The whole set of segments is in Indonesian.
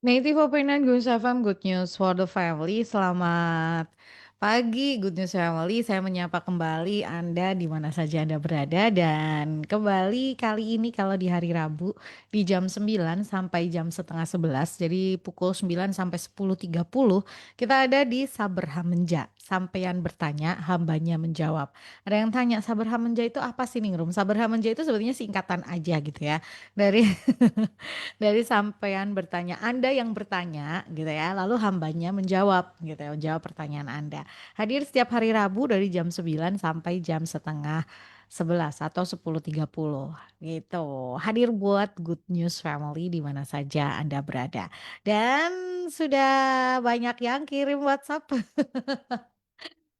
Native Opinion Gunz FM, good news for the family. Selamat pagi, good news family. Saya menyapa kembali Anda di mana saja Anda berada. Dan kembali kali ini kalau di hari Rabu di jam 9 sampai jam setengah 11. Jadi pukul 9 sampai 10.30 kita ada di Saber Hamenja. Sampeyan bertanya, hambanya menjawab. Ada yang tanya, Saber Hamenja itu apa sih Ningrum? Saber Hamenja itu sebetulnya singkatan aja gitu ya. Dari dari sampean bertanya, Anda yang bertanya gitu ya, lalu hambanya menjawab gitu ya, menjawab pertanyaan Anda. Hadir setiap hari Rabu dari jam 9 sampai jam setengah 11 atau 10.30 gitu. Hadir buat Good News Family di mana saja Anda berada. Dan sudah banyak yang kirim WhatsApp.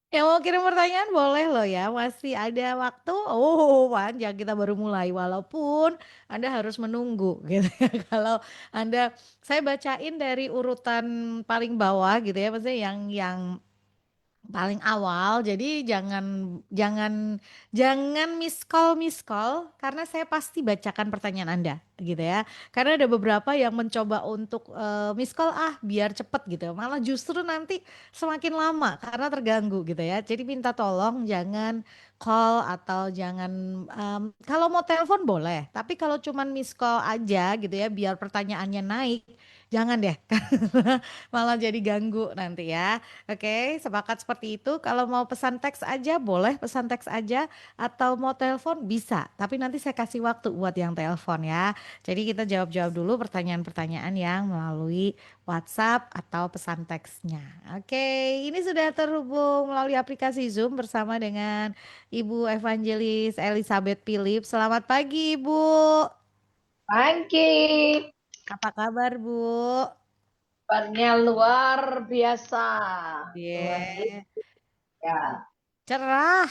Yang mau kirim pertanyaan boleh loh ya, masih ada waktu. Oh, panjang kita baru mulai walaupun Anda harus menunggu gitu ya. Kalau Anda saya bacain dari urutan paling bawah gitu ya, maksudnya yang paling awal. Jadi jangan jangan miss call karena saya pasti bacakan pertanyaan Anda gitu ya. Karena ada beberapa yang mencoba untuk miss call biar cepet gitu. Malah justru nanti semakin lama karena terganggu gitu ya. Jadi minta tolong jangan call atau jangan kalau mau telepon boleh, tapi kalau cuman miss call aja gitu ya biar pertanyaannya naik, jangan deh. Malah jadi ganggu nanti ya. Oke, sepakat seperti itu. Kalau mau pesan teks aja boleh pesan teks aja atau mau telepon bisa. Tapi nanti saya kasih waktu buat yang telepon ya. Jadi kita jawab-jawab dulu pertanyaan-pertanyaan yang melalui WhatsApp atau pesan teksnya. Oke, ini sudah terhubung melalui aplikasi Zoom bersama dengan Ibu Evangelis Elizabeth Philip. Selamat pagi, Ibu. Pagi, Apa kabar, Bu? kabarnya luar biasa. Luar Yeah. biasa. Cerah.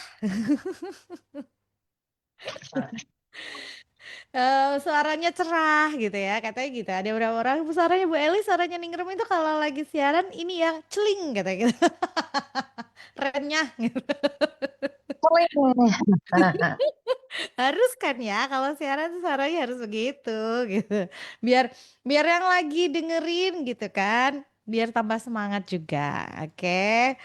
Suaranya cerah gitu ya katanya gitu ada beberapa orang suaranya Bu Eli suaranya Ningrum itu kalau lagi siaran ini ya celing katanya gitu remnya gitu. Sering. Harus kan ya kalau siaran tuh suaranya harus begitu gitu biar biar yang lagi dengerin gitu kan biar tambah semangat juga. Oke.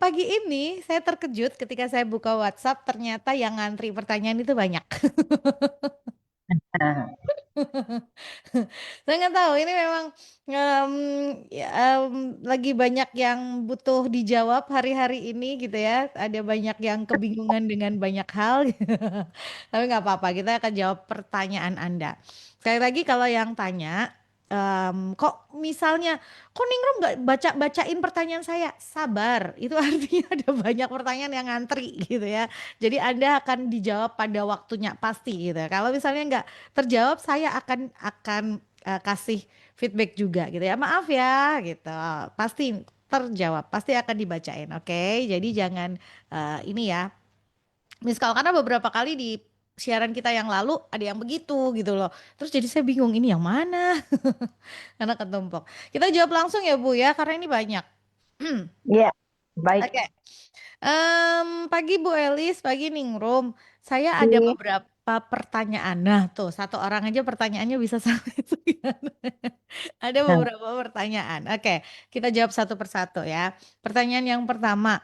Pagi ini saya terkejut ketika saya buka WhatsApp ternyata yang ngantri pertanyaan itu banyak. Saya nggak tahu ini memang em, ya, lagi banyak yang butuh dijawab hari-hari ini gitu ya. Ada banyak yang kebingungan dengan banyak hal. Tapi nggak apa-apa, kita akan jawab pertanyaan Anda. Sekali lagi kalau yang tanya, kok misalnya, kok Ningrum nggak bacain pertanyaan saya? Sabar, itu artinya ada banyak pertanyaan yang ngantri gitu ya. Jadi Anda akan dijawab pada waktunya pasti gitu ya. Kalau misalnya nggak terjawab saya akan kasih feedback juga gitu ya maaf ya gitu pasti terjawab pasti akan dibacain oke jadi jangan ini ya misal karena beberapa kali di siaran kita yang lalu ada yang begitu gitu loh terus jadi saya bingung ini yang mana karena ketumpuk kita jawab langsung ya Bu ya karena ini banyak. Ya, baik. Oke. Pagi Bu Elis, pagi Ningrum. Saya ada Di beberapa pertanyaan. Nah, tuh satu orang aja pertanyaannya bisa sampai sekian. Ada beberapa pertanyaan. Oke, kita jawab satu persatu ya. Pertanyaan yang pertama.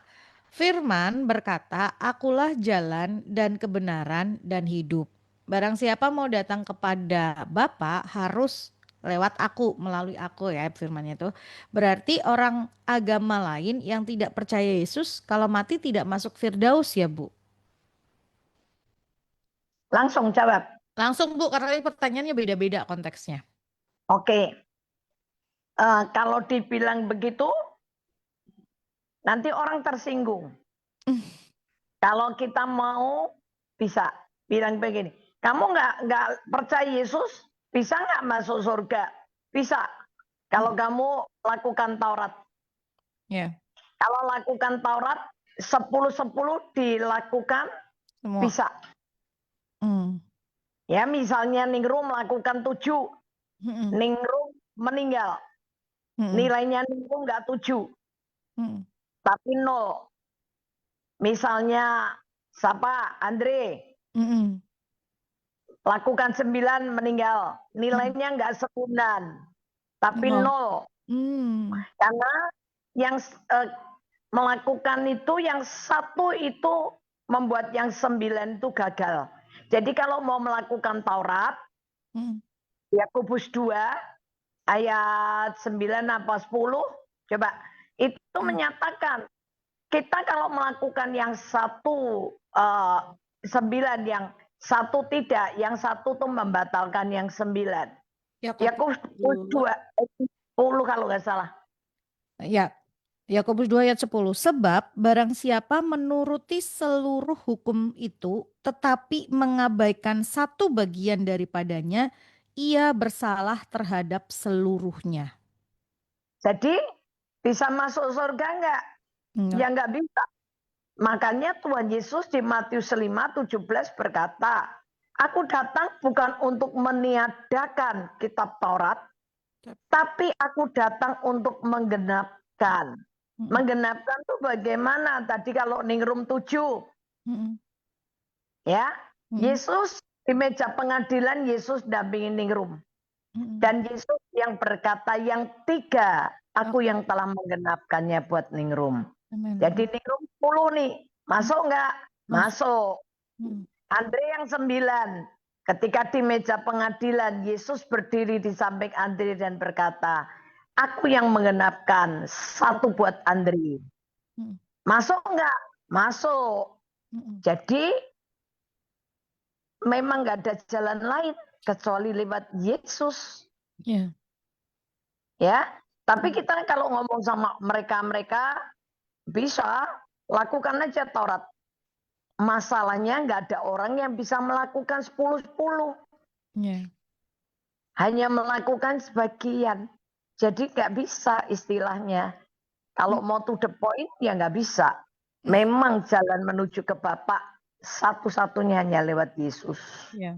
Firman berkata, "Akulah jalan dan kebenaran dan hidup. Barang siapa mau datang kepada Bapa harus lewat aku, melalui aku," ya firmannya itu. Berarti orang agama lain yang tidak percaya Yesus kalau mati tidak masuk Firdaus ya, Bu? langsung jawab. Langsung Bu, karena ini pertanyaannya beda-beda konteksnya. Oke. Kalau dibilang begitu, nanti orang tersinggung. Kalau kita mau bisa bilang begini, kamu nggak percaya Yesus, bisa nggak masuk surga? Bisa. Kalau kamu lakukan Taurat. Ya, Kalau lakukan Taurat, 10-10 dilakukan, semua. bisa. Hmm. Ya, misalnya Ningrum melakukan 7, Hmm. Ningrum meninggal. Hmm. Nilainya Ningrum nggak 7, Hmm. tapi 0. Misalnya siapa? Andre Hmm. lakukan 9 meninggal. Hmm. Nilainya nggak 9. tapi Oh. nol. Karena yang melakukan itu yang satu itu membuat yang 9 itu gagal. Jadi kalau mau melakukan Taurat, Yakobus 2 ayat 9 apa 10, coba itu menyatakan kita kalau melakukan yang satu 9, yang satu tidak, yang satu tuh membatalkan yang 9. Yakobus 2 10 kalau nggak salah. Ya, Yakobus 2 ayat 10. Sebab barang siapa menuruti seluruh hukum itu tetapi mengabaikan satu bagian daripadanya, ia bersalah terhadap seluruhnya. Jadi bisa masuk surga enggak? Ya enggak bisa. Makanya Tuhan Yesus di Matius 5:17 berkata, aku datang bukan untuk meniadakan kitab Taurat, tapi aku datang untuk menggenapkan. Menggenapkan itu bagaimana? Tadi kalau Ningrum 7. Ya, Yesus di meja pengadilan, Yesus dampingi Ningrum. Dan Yesus yang berkata yang 3, aku yang telah menggenapkannya buat Ningrum. Jadi Ningrum 10 nih, masuk enggak? Masuk. Andre yang 9. Ketika di meja pengadilan, Yesus berdiri di samping Andre dan berkata, aku yang menggenapkan satu buat Andre. Masuk enggak? Masuk. Jadi memang enggak ada jalan lain kecuali lewat Yesus. Ya, tapi kita kalau ngomong sama mereka bisa lakukan aja Taurat. Masalahnya nggak ada orang yang bisa melakukan 10-10. Hanya melakukan sebagian. Jadi nggak bisa istilahnya. Kalau mau to the point ya nggak bisa. Memang jalan menuju ke Bapa satu-satunya hanya lewat Yesus. Ya.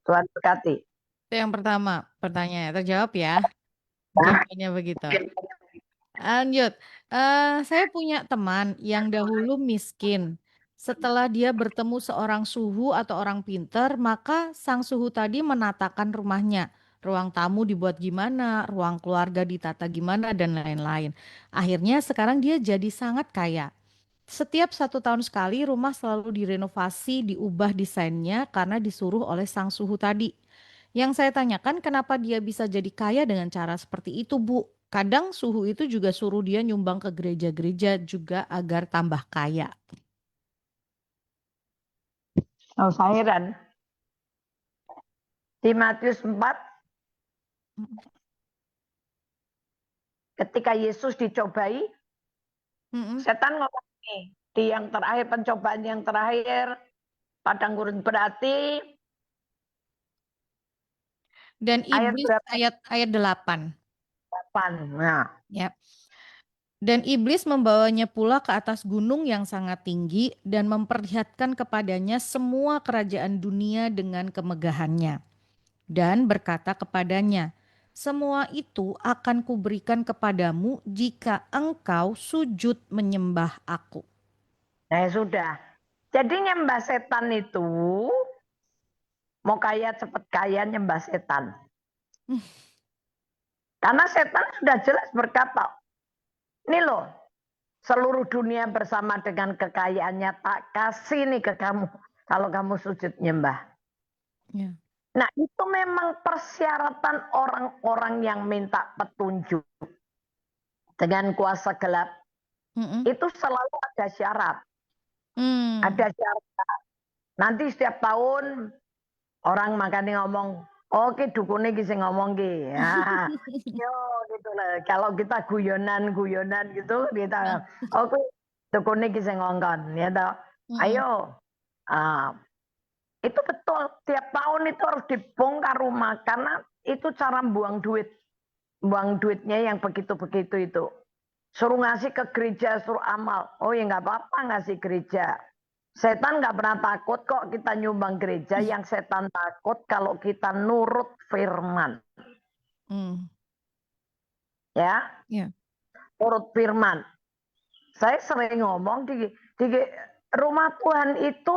Tuhan berkati. Itu yang pertama pertanyaannya. Terjawab ya. Jawabannya begitu. Lanjut. Saya punya teman yang dahulu miskin. Setelah dia bertemu seorang suhu atau orang pinter, maka sang suhu tadi menatakan rumahnya. Ruang tamu dibuat gimana, ruang keluarga ditata gimana, dan lain-lain. Akhirnya sekarang dia jadi sangat kaya. Setiap 1 tahun sekali rumah selalu direnovasi, diubah desainnya karena disuruh oleh sang suhu tadi. Yang saya tanyakan kenapa dia bisa jadi kaya dengan cara seperti itu, Bu? Kadang suhu itu juga suruh dia nyumbang ke gereja-gereja juga agar tambah kaya. Oh, saya heran. Di Matius 4, ketika Yesus dicobai, setan ngomong nih, di yang terakhir, pencobaan yang terakhir, padang gurun berarti dan iblis ayat 8. Nah. Ya. Dan iblis membawanya pula ke atas gunung yang sangat tinggi dan memperlihatkan kepadanya semua kerajaan dunia dengan kemegahannya. Dan berkata kepadanya, semua itu akan kuberikan kepadamu jika engkau sujud menyembah aku. Nah sudah. Jadi nyembah setan itu, mau kaya cepat kaya nyembah setan. Karena setan sudah jelas berkata, ini loh, seluruh dunia bersama dengan kekayaannya tak kasih nih ke kamu kalau kamu sujud nyembah. Nah itu memang persyaratan orang-orang yang minta petunjuk dengan kuasa gelap. Itu selalu ada syarat. Ada syarat. Nanti setiap tahun orang makanya ngomong, oke dukune ki sing ngomong ki. Ya. Yo gitu lah. Kalau kita guyonan gitu kita oke dukune ki sing ngongkon ya toh. Ayo. Itu betul, tiap tahun itu harus dibongkar rumah karena itu cara buang duit. Buang duitnya yang begitu-begitu itu. Suruh ngasih ke gereja, suruh amal. Oh ya nggak apa-apa ngasih gereja. Setan nggak pernah takut kok kita nyumbang gereja. Yang setan takut kalau kita nurut firman. Ya, nurut firman. Saya sering ngomong di rumah Tuhan itu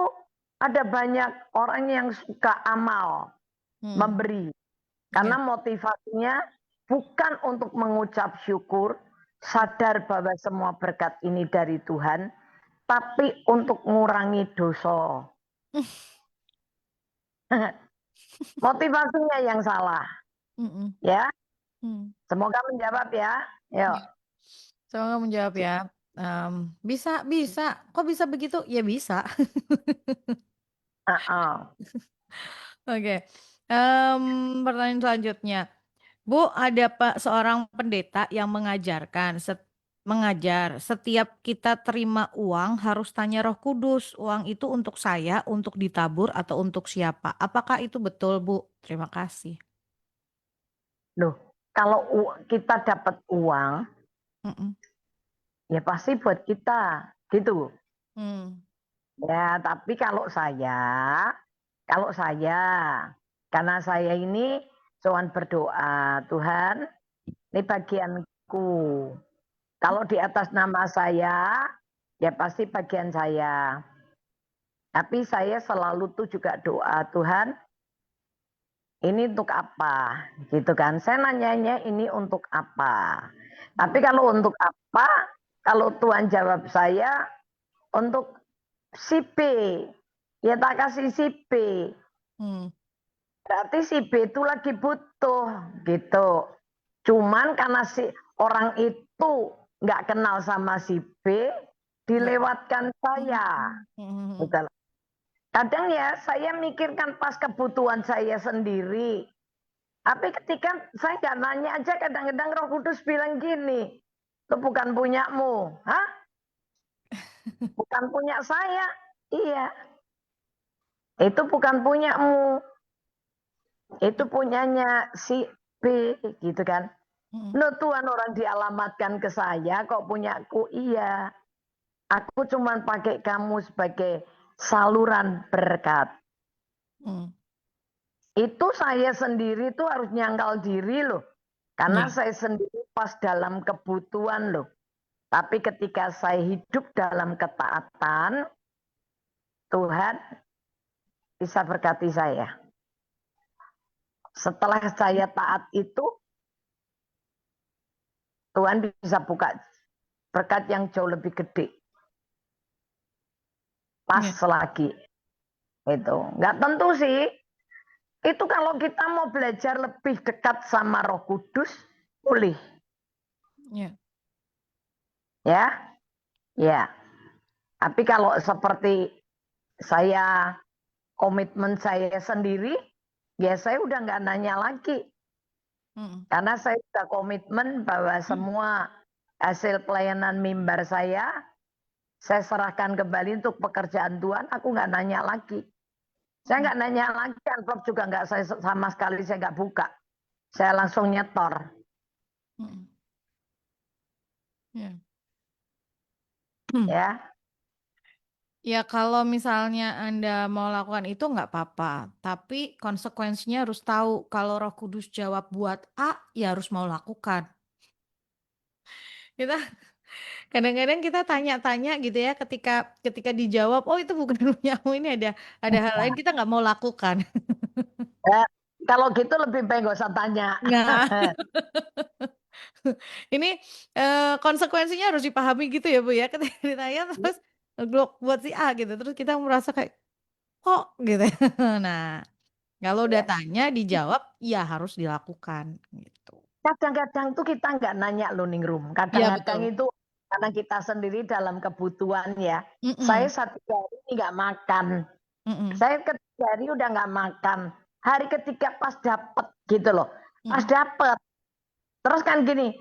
ada banyak orang yang suka amal, memberi. Karena Ya. motivasinya bukan untuk mengucap syukur, sadar bahwa semua berkat ini dari Tuhan, tapi untuk mengurangi dosa. Motivasinya yang salah. Mm-mm. Ya, Hmm. semoga menjawab ya. Yuk. Ya. Semoga menjawab ya. Bisa, bisa. Kok bisa begitu? Ya bisa. Uh-uh. Oke. Pertanyaan selanjutnya. Bu, ada seorang pendeta yang mengajarkan, mengajar, setiap kita terima uang harus tanya Roh Kudus, uang itu untuk saya, untuk ditabur atau untuk siapa? Apakah itu betul, Bu? Terima kasih. Loh, kalau kita dapat uang, Mm-mm. ya pasti buat kita, gitu. Hmm. Ya, tapi kalau saya, karena saya ini cuman berdoa, Tuhan, ini bagianku. Kalau di atas nama saya, ya pasti bagian saya. Tapi saya selalu tuh juga doa, Tuhan, ini untuk apa? Gitu kan. Saya nanyanya ini untuk apa? Tapi kalau untuk apa? Kalau Tuhan jawab saya untuk si B, ya tak kasih si B. Hmm. Berarti si B itu lagi butuh gitu. Cuman karena si orang itu nggak kenal sama si B, Ya. dilewatkan saya. Hmm. Gitu. Kadang ya saya mikirkan pas kebutuhan saya sendiri. Tapi ketika saya nggak nanya aja, kadang-kadang Roh Kudus bilang gini, itu bukan punyamu, hah? Bukan punya saya, iya. Itu bukan punyamu, itu punyanya si B, gitu kan? Hmm. Loh Tuhan, orang dialamatkan ke saya, kok punyaku? Iya. Aku cuma pakai kamu sebagai saluran berkat. Hmm. Itu saya sendiri tuh harus nyangkal diri loh. Karena Ya. saya sendiri pas dalam kebutuhan loh. Tapi ketika saya hidup dalam ketaatan, Tuhan bisa berkati saya. Setelah saya taat itu, Tuhan bisa buka berkat yang jauh lebih gede. Pas Ya. lagi. Itu. Nggak tentu sih. Itu kalau kita mau belajar lebih dekat sama Roh Kudus, boleh. Ya. Ya, ya. Tapi kalau seperti saya komitmen saya sendiri, ya saya udah nggak nanya lagi. Hmm. Karena saya sudah komitmen bahwa semua hasil pelayanan mimbar saya serahkan kembali untuk pekerjaan Tuhan, aku nggak nanya lagi. Saya nggak nanya lagi, amplop juga nggak saya sama sekali saya nggak buka. Saya langsung nyetor. Hmm. Ya. Ya, Ya kalau misalnya Anda mau lakukan itu nggak apa-apa, tapi konsekuensinya harus tahu kalau Roh Kudus jawab buat A, ya harus mau lakukan. Kita kadang-kadang kita tanya-tanya gitu ya, ketika ketika dijawab, oh itu bukan punyamu, ini ada hal lain kita nggak mau lakukan. ya. Kalau gitu lebih baik nggak usah tanya. Nah, ini konsekuensinya harus dipahami gitu ya Bu ya, ketika ditanya terus buat si A gitu, terus kita merasa kayak kok gitu. Nah. Kalau udah Ya. tanya, dijawab, ya harus dilakukan gitu. Kadang-kadang tuh kita nggak nanya loh Ningrum. Iya Kadang-kadang betul. itu karena kita sendiri dalam kebutuhan ya. Saya Mm-mm, 1 hari ini nggak makan. mm-mm, Saya 3 hari udah nggak makan. Hari ketiga pas dapet gitu loh. Pas mm-mm, dapet. Terus kan gini,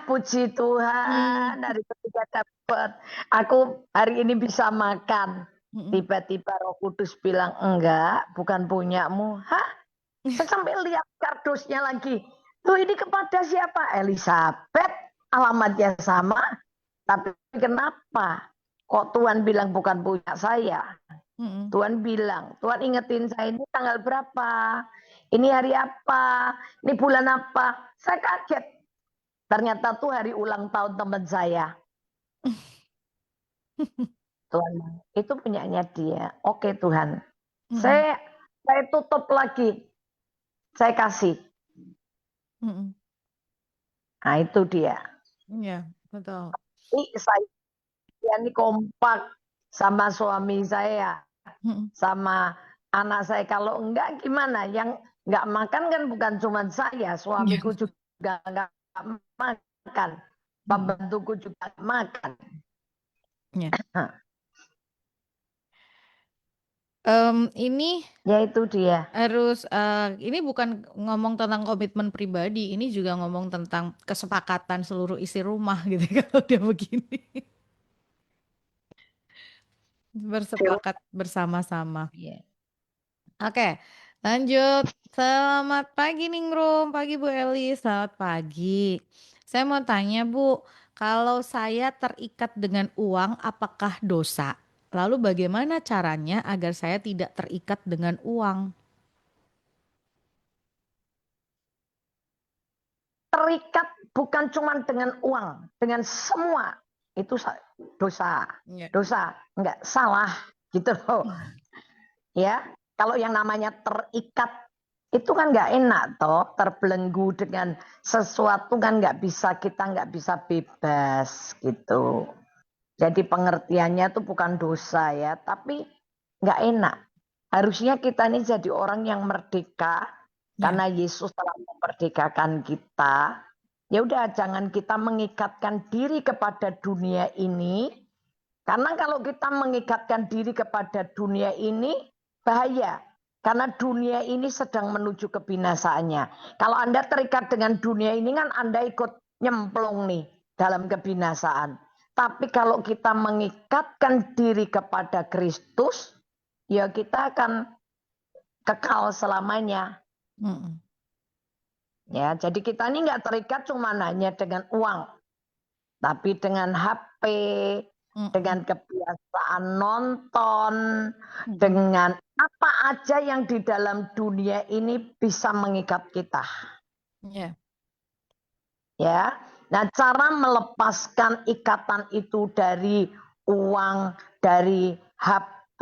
puji Tuhan mm, hari ketiga dapet. Aku hari ini bisa makan. mm-mm. Tiba-tiba Roh Kudus bilang, enggak, bukan punyamu. Hah? Saya sampai lihat kardusnya lagi. Tuh ini kepada siapa? Elizabeth. Alamatnya sama. Tapi kenapa? Kok Tuhan bilang bukan punya saya? Mm-mm. Tuhan bilang, Tuhan ingetin saya ini tanggal berapa? Ini hari apa? Ini bulan apa? Saya kaget. Ternyata tuh hari ulang tahun teman saya. Tuhan, itu punyanya dia. Oke Tuhan. Mm-mm. Saya tutup lagi. Saya kasih. Nah itu dia. Iya, betul. Saya ini kompak sama suami saya, Mm-mm. sama anak saya. Kalau enggak gimana? Yang enggak makan kan bukan cuma saya, Iya, suamiku betul. juga enggak makan, Mm-mm. pembantuku juga enggak makan. Iya. Ini Ya itu dia. harus ini bukan ngomong tentang komitmen pribadi, ini juga ngomong tentang kesepakatan seluruh isi rumah gitu kalau dia begini. Bersepakat bersama-sama. Iya. Oke, lanjut. Selamat pagi Ningrum, pagi Bu Eli, selamat pagi. Saya mau tanya Bu, kalau saya terikat dengan uang, apakah dosa? Lalu bagaimana caranya agar saya tidak terikat dengan uang? Terikat bukan cuma dengan uang, dengan semua itu dosa. Ya. Dosa, enggak salah gitu loh. Ya, kalau yang namanya terikat itu kan nggak enak toh, terbelenggu dengan sesuatu kan nggak bisa bebas gitu. Jadi pengertiannya itu bukan dosa ya, tapi nggak enak. Harusnya kita ini jadi orang yang merdeka Ya. karena Yesus telah memerdekakan kita. Ya udah, jangan kita mengikatkan diri kepada dunia ini, karena kalau kita mengikatkan diri kepada dunia ini bahaya. Karena dunia ini sedang menuju kebinasaannya. Kalau Anda terikat dengan dunia ini kan Anda ikut nyemplung nih dalam kebinasaan. Tapi kalau kita mengikatkan diri kepada Kristus, ya kita akan kekal selamanya. Mm-mm. Ya, jadi kita ini nggak terikat cuma hanya dengan uang, tapi dengan HP, Mm-mm. dengan kebiasaan nonton, Mm-mm. dengan apa aja yang di dalam dunia ini bisa mengikat kita. Ya. Ya, nah cara melepaskan ikatan itu dari uang, dari HP.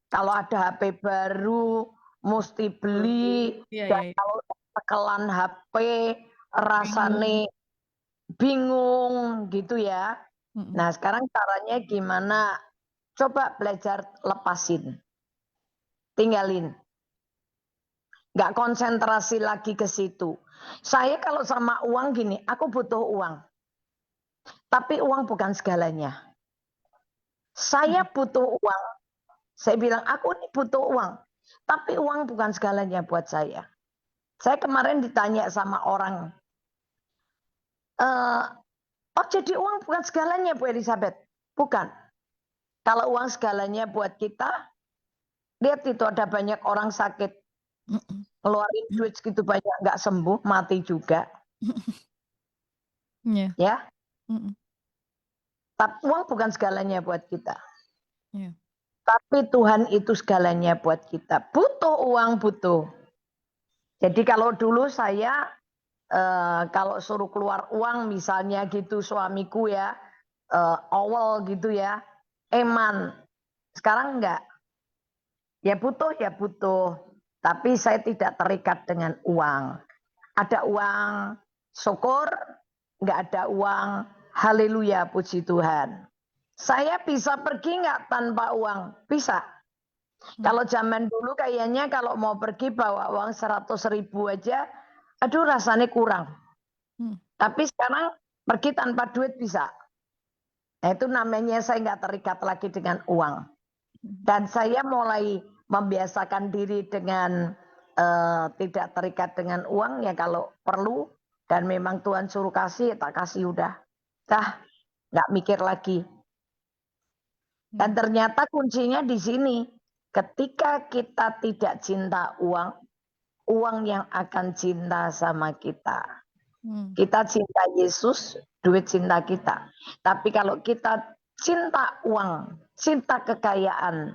Kalau ada HP baru, mesti beli. Iya, Dan iya, iya. kalau tekelan HP, Bingung. rasane bingung gitu ya. Mm-mm. Nah sekarang caranya gimana? Coba belajar lepasin, tinggalin. Nggak konsentrasi lagi ke situ. Saya kalau sama uang gini, aku butuh uang. Tapi uang bukan segalanya. Saya Mm-mm. butuh uang. Saya bilang, aku ini butuh uang. Tapi uang bukan segalanya buat saya. Saya kemarin ditanya sama orang, oh jadi uang bukan segalanya Bu Elizabeth? Bukan. Kalau uang segalanya buat kita, lihat itu ada banyak orang sakit. Mm-mm. Ngeluarin duit segitu banyak, nggak sembuh, mati juga. Ya. Ya, Mm-mm. tapi uang bukan segalanya buat kita. Ya. Tapi Tuhan itu segalanya buat kita. Butuh uang, butuh. Jadi kalau dulu saya kalau suruh keluar uang misalnya gitu suamiku ya, awal gitu ya, eman. Sekarang enggak. Ya butuh. Tapi saya tidak terikat dengan uang. Ada uang, syukur. Enggak ada uang, haleluya, puji Tuhan. Saya bisa pergi enggak tanpa uang? Bisa. Mm. Kalau zaman dulu kayaknya kalau mau pergi bawa uang 100.000 aja, aduh rasanya kurang. Mm. Tapi sekarang pergi tanpa duit bisa. Nah, itu namanya saya nggak terikat lagi dengan uang. Dan saya mulai membiasakan diri dengan tidak terikat dengan uang ya kalau perlu dan memang Tuhan suruh kasih, tak kasih udah. Dah, nggak mikir lagi. Dan Mm. ternyata kuncinya di sini. Ketika kita tidak cinta uang, uang yang akan cinta sama kita. Mm. Kita cinta Yesus, duit cinta kita. Tapi kalau kita cinta uang, cinta kekayaan,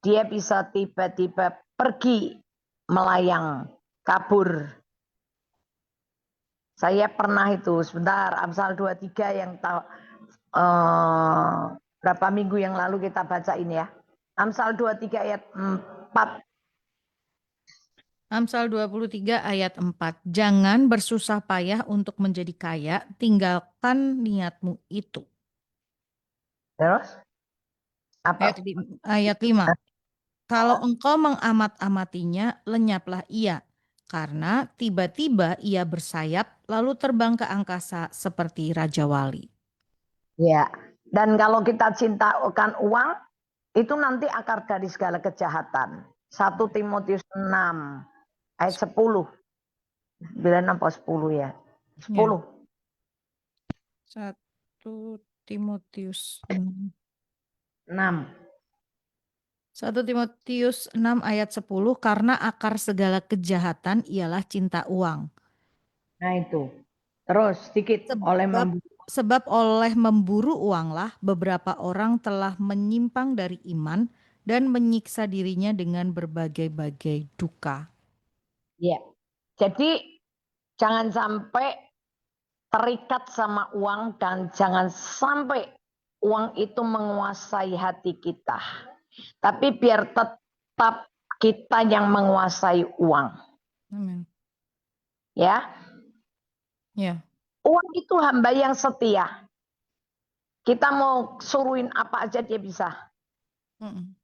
dia bisa tiba-tiba pergi melayang, kabur. Saya pernah itu, sebentar, Amsal 23 yang tahu berapa minggu yang lalu kita baca ini ya. Amsal 23 ayat 4. Amsal 23 ayat 4. Jangan bersusah payah untuk menjadi kaya, tinggalkan niatmu itu. Terus Ayat, apa? ayat 5. Kalau engkau mengamat-amatinya, lenyaplah ia. Karena tiba-tiba ia bersayap, lalu terbang ke angkasa seperti Raja Wali. Ya. Dan kalau kita cintakan uang, itu nanti akar dari segala kejahatan. 1 Timotius 6 ayat 10. 9 apa 10 ya? Ya, 10. 1 Timotius 6. 6. 1 Timotius 6 ayat 10. Karena akar segala kejahatan ialah cinta uang. Nah itu. Terus sedikit oleh Sebab sebab oleh memburu uanglah beberapa orang telah menyimpang dari iman dan menyiksa dirinya dengan berbagai-bagai duka. ya. Jadi jangan sampai terikat sama uang dan jangan sampai uang itu menguasai hati kita. Tapi biar tetap kita yang menguasai uang. Amin. Ya. Ya. Uang itu hamba yang setia. Kita mau suruhin apa aja dia bisa. Mm-mm.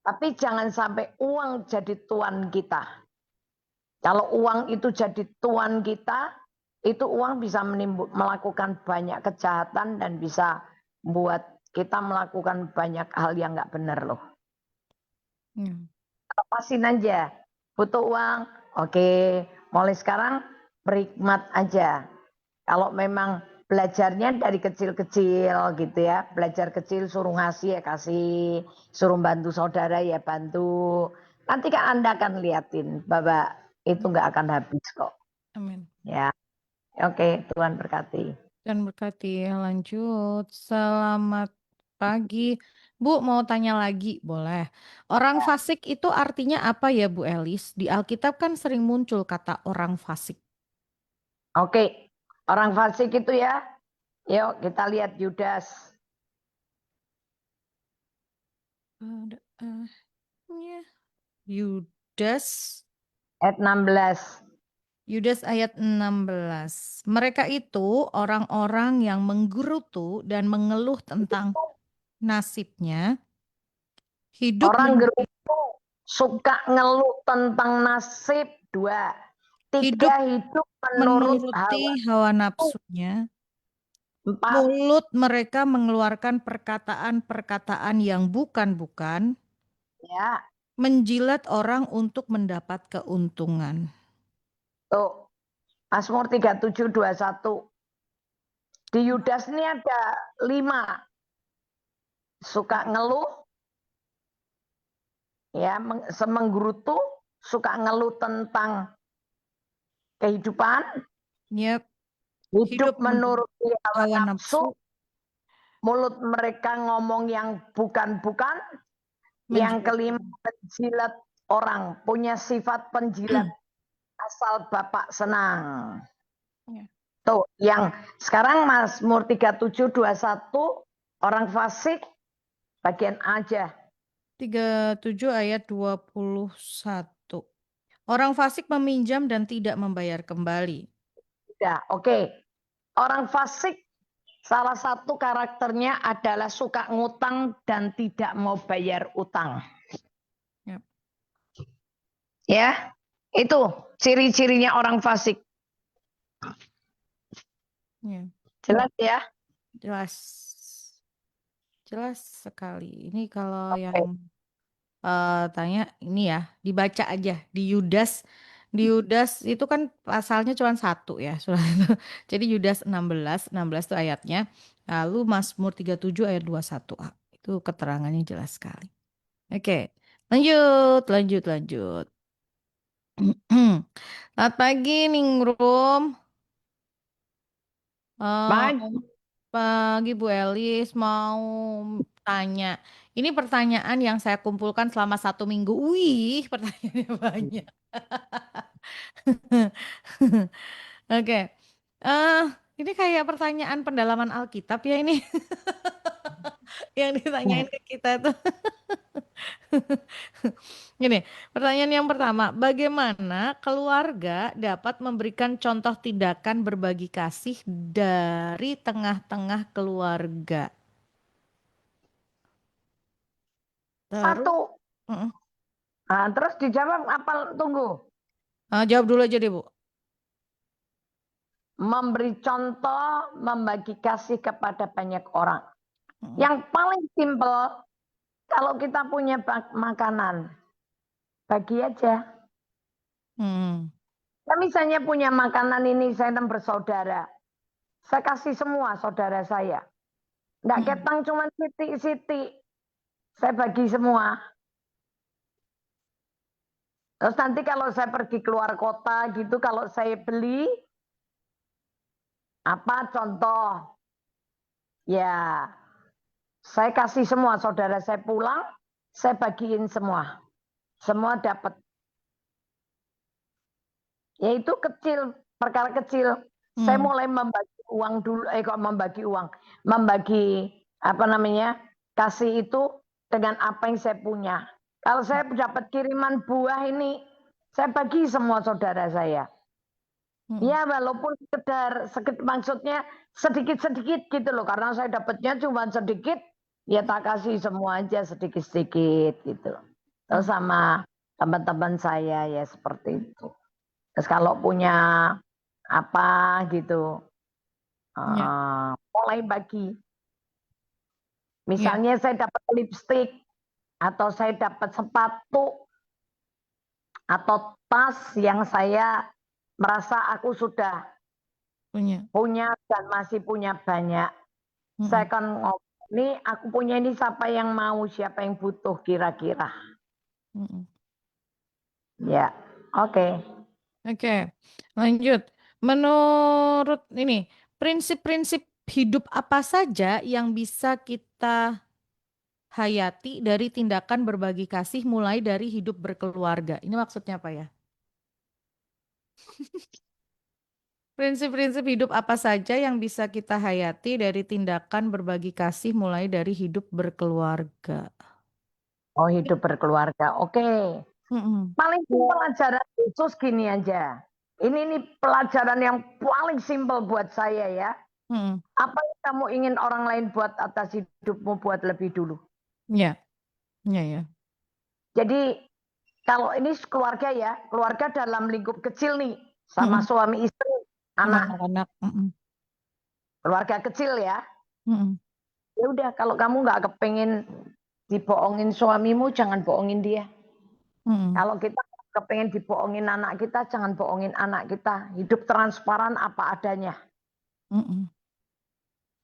Tapi jangan sampai uang jadi tuan kita. Kalau uang itu jadi tuan kita, itu uang bisa melakukan banyak kejahatan dan bisa membuat kita melakukan banyak hal yang nggak benar loh. Ya. Lepasin aja. Butuh uang, oke. Mulai sekarang berhikmat aja. Kalau memang belajarnya dari kecil-kecil gitu ya. Belajar kecil suruh ngasih ya kasih. Suruh bantu saudara ya bantu. Nanti kan Anda akan liatin bahwa itu nggak akan habis kok. Amin. Ya, oke, Tuhan berkati. Dan berkati. Lanjut. Selamat pagi. Bu, mau tanya lagi, boleh. Orang fasik itu artinya apa ya, Bu Elis? Di Alkitab kan sering muncul kata orang fasik. Oke, orang fasik itu ya. Yuk kita lihat Yudas. Ada ya. Yudas. Ayat 16. Yudas ayat 16. Mereka itu orang-orang yang menggerutu dan mengeluh tentang nasibnya, hidup Orang gerutu suka ngeluh tentang nasib. 2. hidup 3. Hidup menurut menuruti hawa. hawa nafsunya. 4. Mulut mereka mengeluarkan perkataan-perkataan yang bukan-bukan, Ya, menjilat orang untuk mendapat keuntungan. tuh. Mazmur 37:21. Di Yudas ini ada 5. Suka ngeluh, ya, semenggerutu, suka ngeluh tentang kehidupan, Ya, hidup hidup menurut menurut hawa hawa nafsu, nafsu, mulut mereka ngomong yang bukan-bukan, yang menjilat kelima orang. penjilat orang, punya sifat penjilat asal Bapak senang. Ya. Tuh, yang sekarang Mazmur 37:21 orang fasik bagian aja. 37 ayat 21. Orang fasik meminjam dan tidak membayar kembali. Ya, oke. Orang fasik salah satu karakternya adalah suka ngutang dan tidak mau bayar utang. Ya. Ya, itu ciri-cirinya orang fasik. Ya. Jelas ya? Jelas. Jelas sekali. Ini kalau Oke. yang tanya ini ya, dibaca aja di Yudas. Di Yudas itu kan pasalnya cuma satu ya, surah itu. Jadi Yudas 16, 16 itu ayatnya. Lalu Mazmur 37 ayat 21a. Itu keterangannya jelas sekali. Oke, lanjut, lanjut, lanjut. Selamat pagi, Ningrum. Eh, Maju. Pagi Bu Elis mau tanya. Ini pertanyaan yang saya kumpulkan selama 1 minggu. Wih, pertanyaannya banyak. Oke. eh ini kayak pertanyaan pendalaman Alkitab ya ini. yang ditanyain ke kita tuh. Gini, pertanyaan yang pertama, bagaimana keluarga dapat memberikan contoh tindakan berbagi kasih dari tengah-tengah keluarga? Terus, Satu. mm-mm. Nah, terus dijawab apa? Tunggu. Jawab dulu aja deh, Bu. Memberi contoh, membagi kasih kepada banyak orang. Mm-mm. Yang paling simpel, kalau kita punya makanan, bagi aja. Hmm. Saya misalnya punya makanan ini, saya 6 bersaudara. Saya kasih semua saudara saya. Nggak Mm-mm. ketang cuma siti-siti. Saya bagi semua. Terus nanti kalau saya pergi keluar kota gitu, kalau saya beli, apa contoh? Ya, saya kasih semua saudara saya pulang, saya bagiin semua. Semua dapat. Ya itu kecil, perkara kecil. Saya Hmm. mulai membagi uang dulu, kok membagi uang, membagi apa namanya, kasih itu dengan apa yang saya punya. Kalau saya dapat kiriman buah ini, saya bagi semua saudara saya. Mm-mm. Ya walaupun sekedar, maksudnya sedikit-sedikit gitu loh, karena saya dapatnya cuma sedikit, ya tak kasih semua aja sedikit-sedikit gitu. Terus Mm. sama teman-teman saya ya seperti itu. Terus kalau punya apa gitu, Ya, mulai bagi. ya, Misalnya saya dapat lipstik, atau saya dapat sepatu, atau tas yang saya merasa aku sudah punya. punya dan masih punya banyak. Saya Mm-mm. akan ngomong, ini aku punya ini siapa yang mau, siapa yang butuh kira-kira. Mm-mm. Ya, oke. Oke, lanjut. Menurut ini, prinsip-prinsip hidup apa saja yang bisa kita hayati dari tindakan berbagi kasih mulai dari hidup berkeluarga? Ini maksudnya apa ya? Prinsip-prinsip hidup apa saja yang bisa kita hayati dari tindakan berbagi kasih mulai dari hidup berkeluarga? Oh, hidup berkeluarga. Oke. Mm-mm. Paling simpel ajaran Yesus gini aja. Ini pelajaran yang paling simpel buat saya ya. Mm-mm. Apa yang kamu ingin orang lain buat atas hidupmu, buat lebih dulu. Ya, ya, ya. Jadi kalau ini keluarga ya, keluarga dalam lingkup kecil nih, sama Mm-mm. suami istri, Sama anak, anak-anak. Mm-mm. keluarga kecil ya. Mm-mm. Ya udah, kalau kamu nggak kepengen dibohongin suamimu, jangan bohongin dia. Mm-mm. Kalau kita kepengen dibohongin anak kita, jangan bohongin anak kita. Hidup transparan apa adanya. Mm-mm.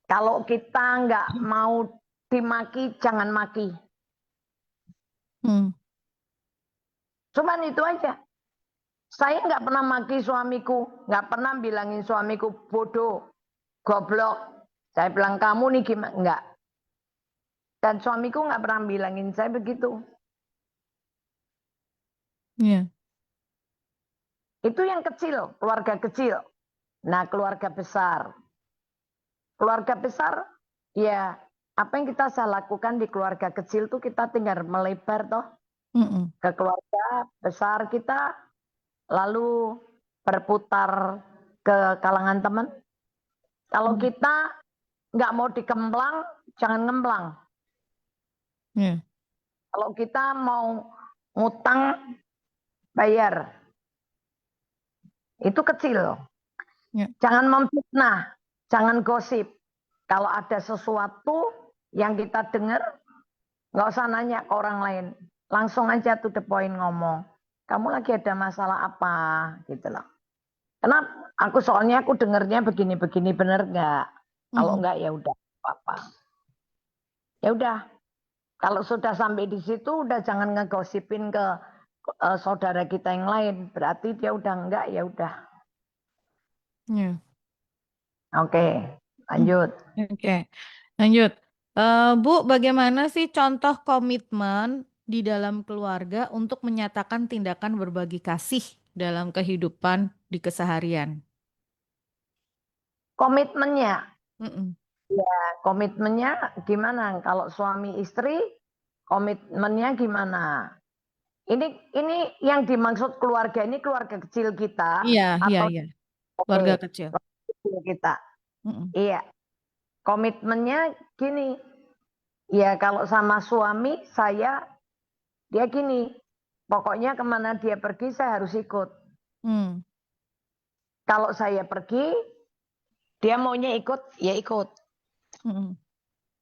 Kalau kita nggak mau dimaki, jangan maki. Mm. Cuman itu aja. Saya nggak pernah maki suamiku, nggak pernah bilangin suamiku bodoh, goblok. Saya bilang kamu nih gimana? Nggak. Dan suamiku nggak pernah bilangin saya begitu. Ya. Itu yang kecil, keluarga kecil. Nah, keluarga besar. Keluarga besar, ya apa yang kita saya lakukan di keluarga kecil tuh kita tinggal melebar toh Mm-mm. ke keluarga besar kita, lalu berputar ke kalangan teman. Kalau Mm. kita nggak mau dikemplang, jangan ngemplang. Ya. Kalau kita mau ngutang, bayar. Itu kecil. Ya. Jangan memfitnah, jangan gosip. Kalau ada sesuatu yang kita dengar, nggak usah nanya ke orang lain. Langsung aja to the point ngomong. Kamu lagi ada masalah apa? Gitu loh. Kenapa? Soalnya aku dengernya begini-begini, bener nggak? Kalau Mm-mm. nggak ya udah apa. Ya udah. Kalau sudah sampai di situ, udah jangan ngegosipin ke saudara kita yang lain. Berarti dia udah enggak, ya udah. Ya. Oke, Mm. lanjut. Oke, lanjut. Bu, bagaimana sih contoh komitmen di dalam keluarga untuk menyatakan tindakan berbagi kasih dalam kehidupan di keseharian? Komitmennya. Mm-mm. Ya, komitmennya gimana? Kalau suami istri, komitmennya gimana? Ini yang dimaksud keluarga ini keluarga kecil kita Iya, iya, atau iya. Keluarga oke, kecil. keluarga kecil kita. Mm-mm. Iya, komitmennya gini. Ya kalau sama suami saya dia gini. Pokoknya kemana dia pergi saya harus ikut. Mm. Kalau saya pergi, dia maunya ikut, ya ikut. Mm-mm.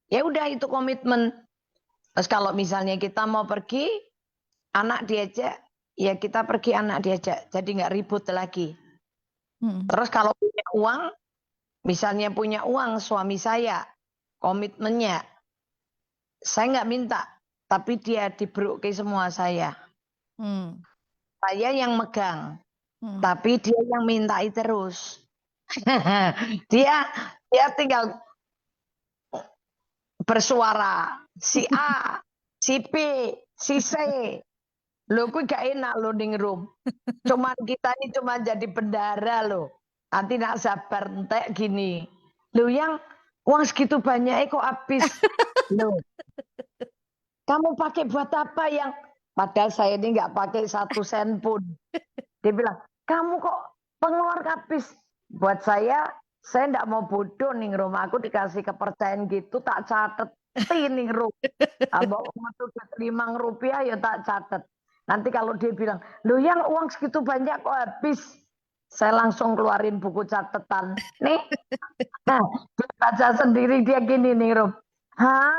Ya udah itu komitmen. Terus kalau misalnya kita mau pergi, anak diajak, ya kita pergi anak diajak. Jadi nggak ribut lagi. Mm-mm. Terus kalau punya uang, misalnya punya uang suami saya, komitmennya, saya nggak minta, tapi dia diberi semua saya. Mm. Saya yang megang, Mm. tapi dia yang mintai terus. dia dia tinggal bersuara. Si A, si B, si C. Lo gue gak enak lo ning room. Cuman kita ini cuma jadi bendara lo. Nanti nak sabar entek gini. Lo yang uang segitu banyak kok habis. Lo, kamu pakai buat apa yang padahal saya ini nggak pakai 1 sen pun. Dia bilang, kamu kok pengeluar habis. Buat saya enggak mau bodoh nih rumah aku dikasih kepercayaan gitu tak catet nih rum. Abang metu Rp5 ya tak catet. Nanti kalau dia bilang, lo yang uang segitu banyak kok habis. Saya langsung keluarin buku catatan. Nih, nah, dia baca sendiri dia gini nih Rum. Hah?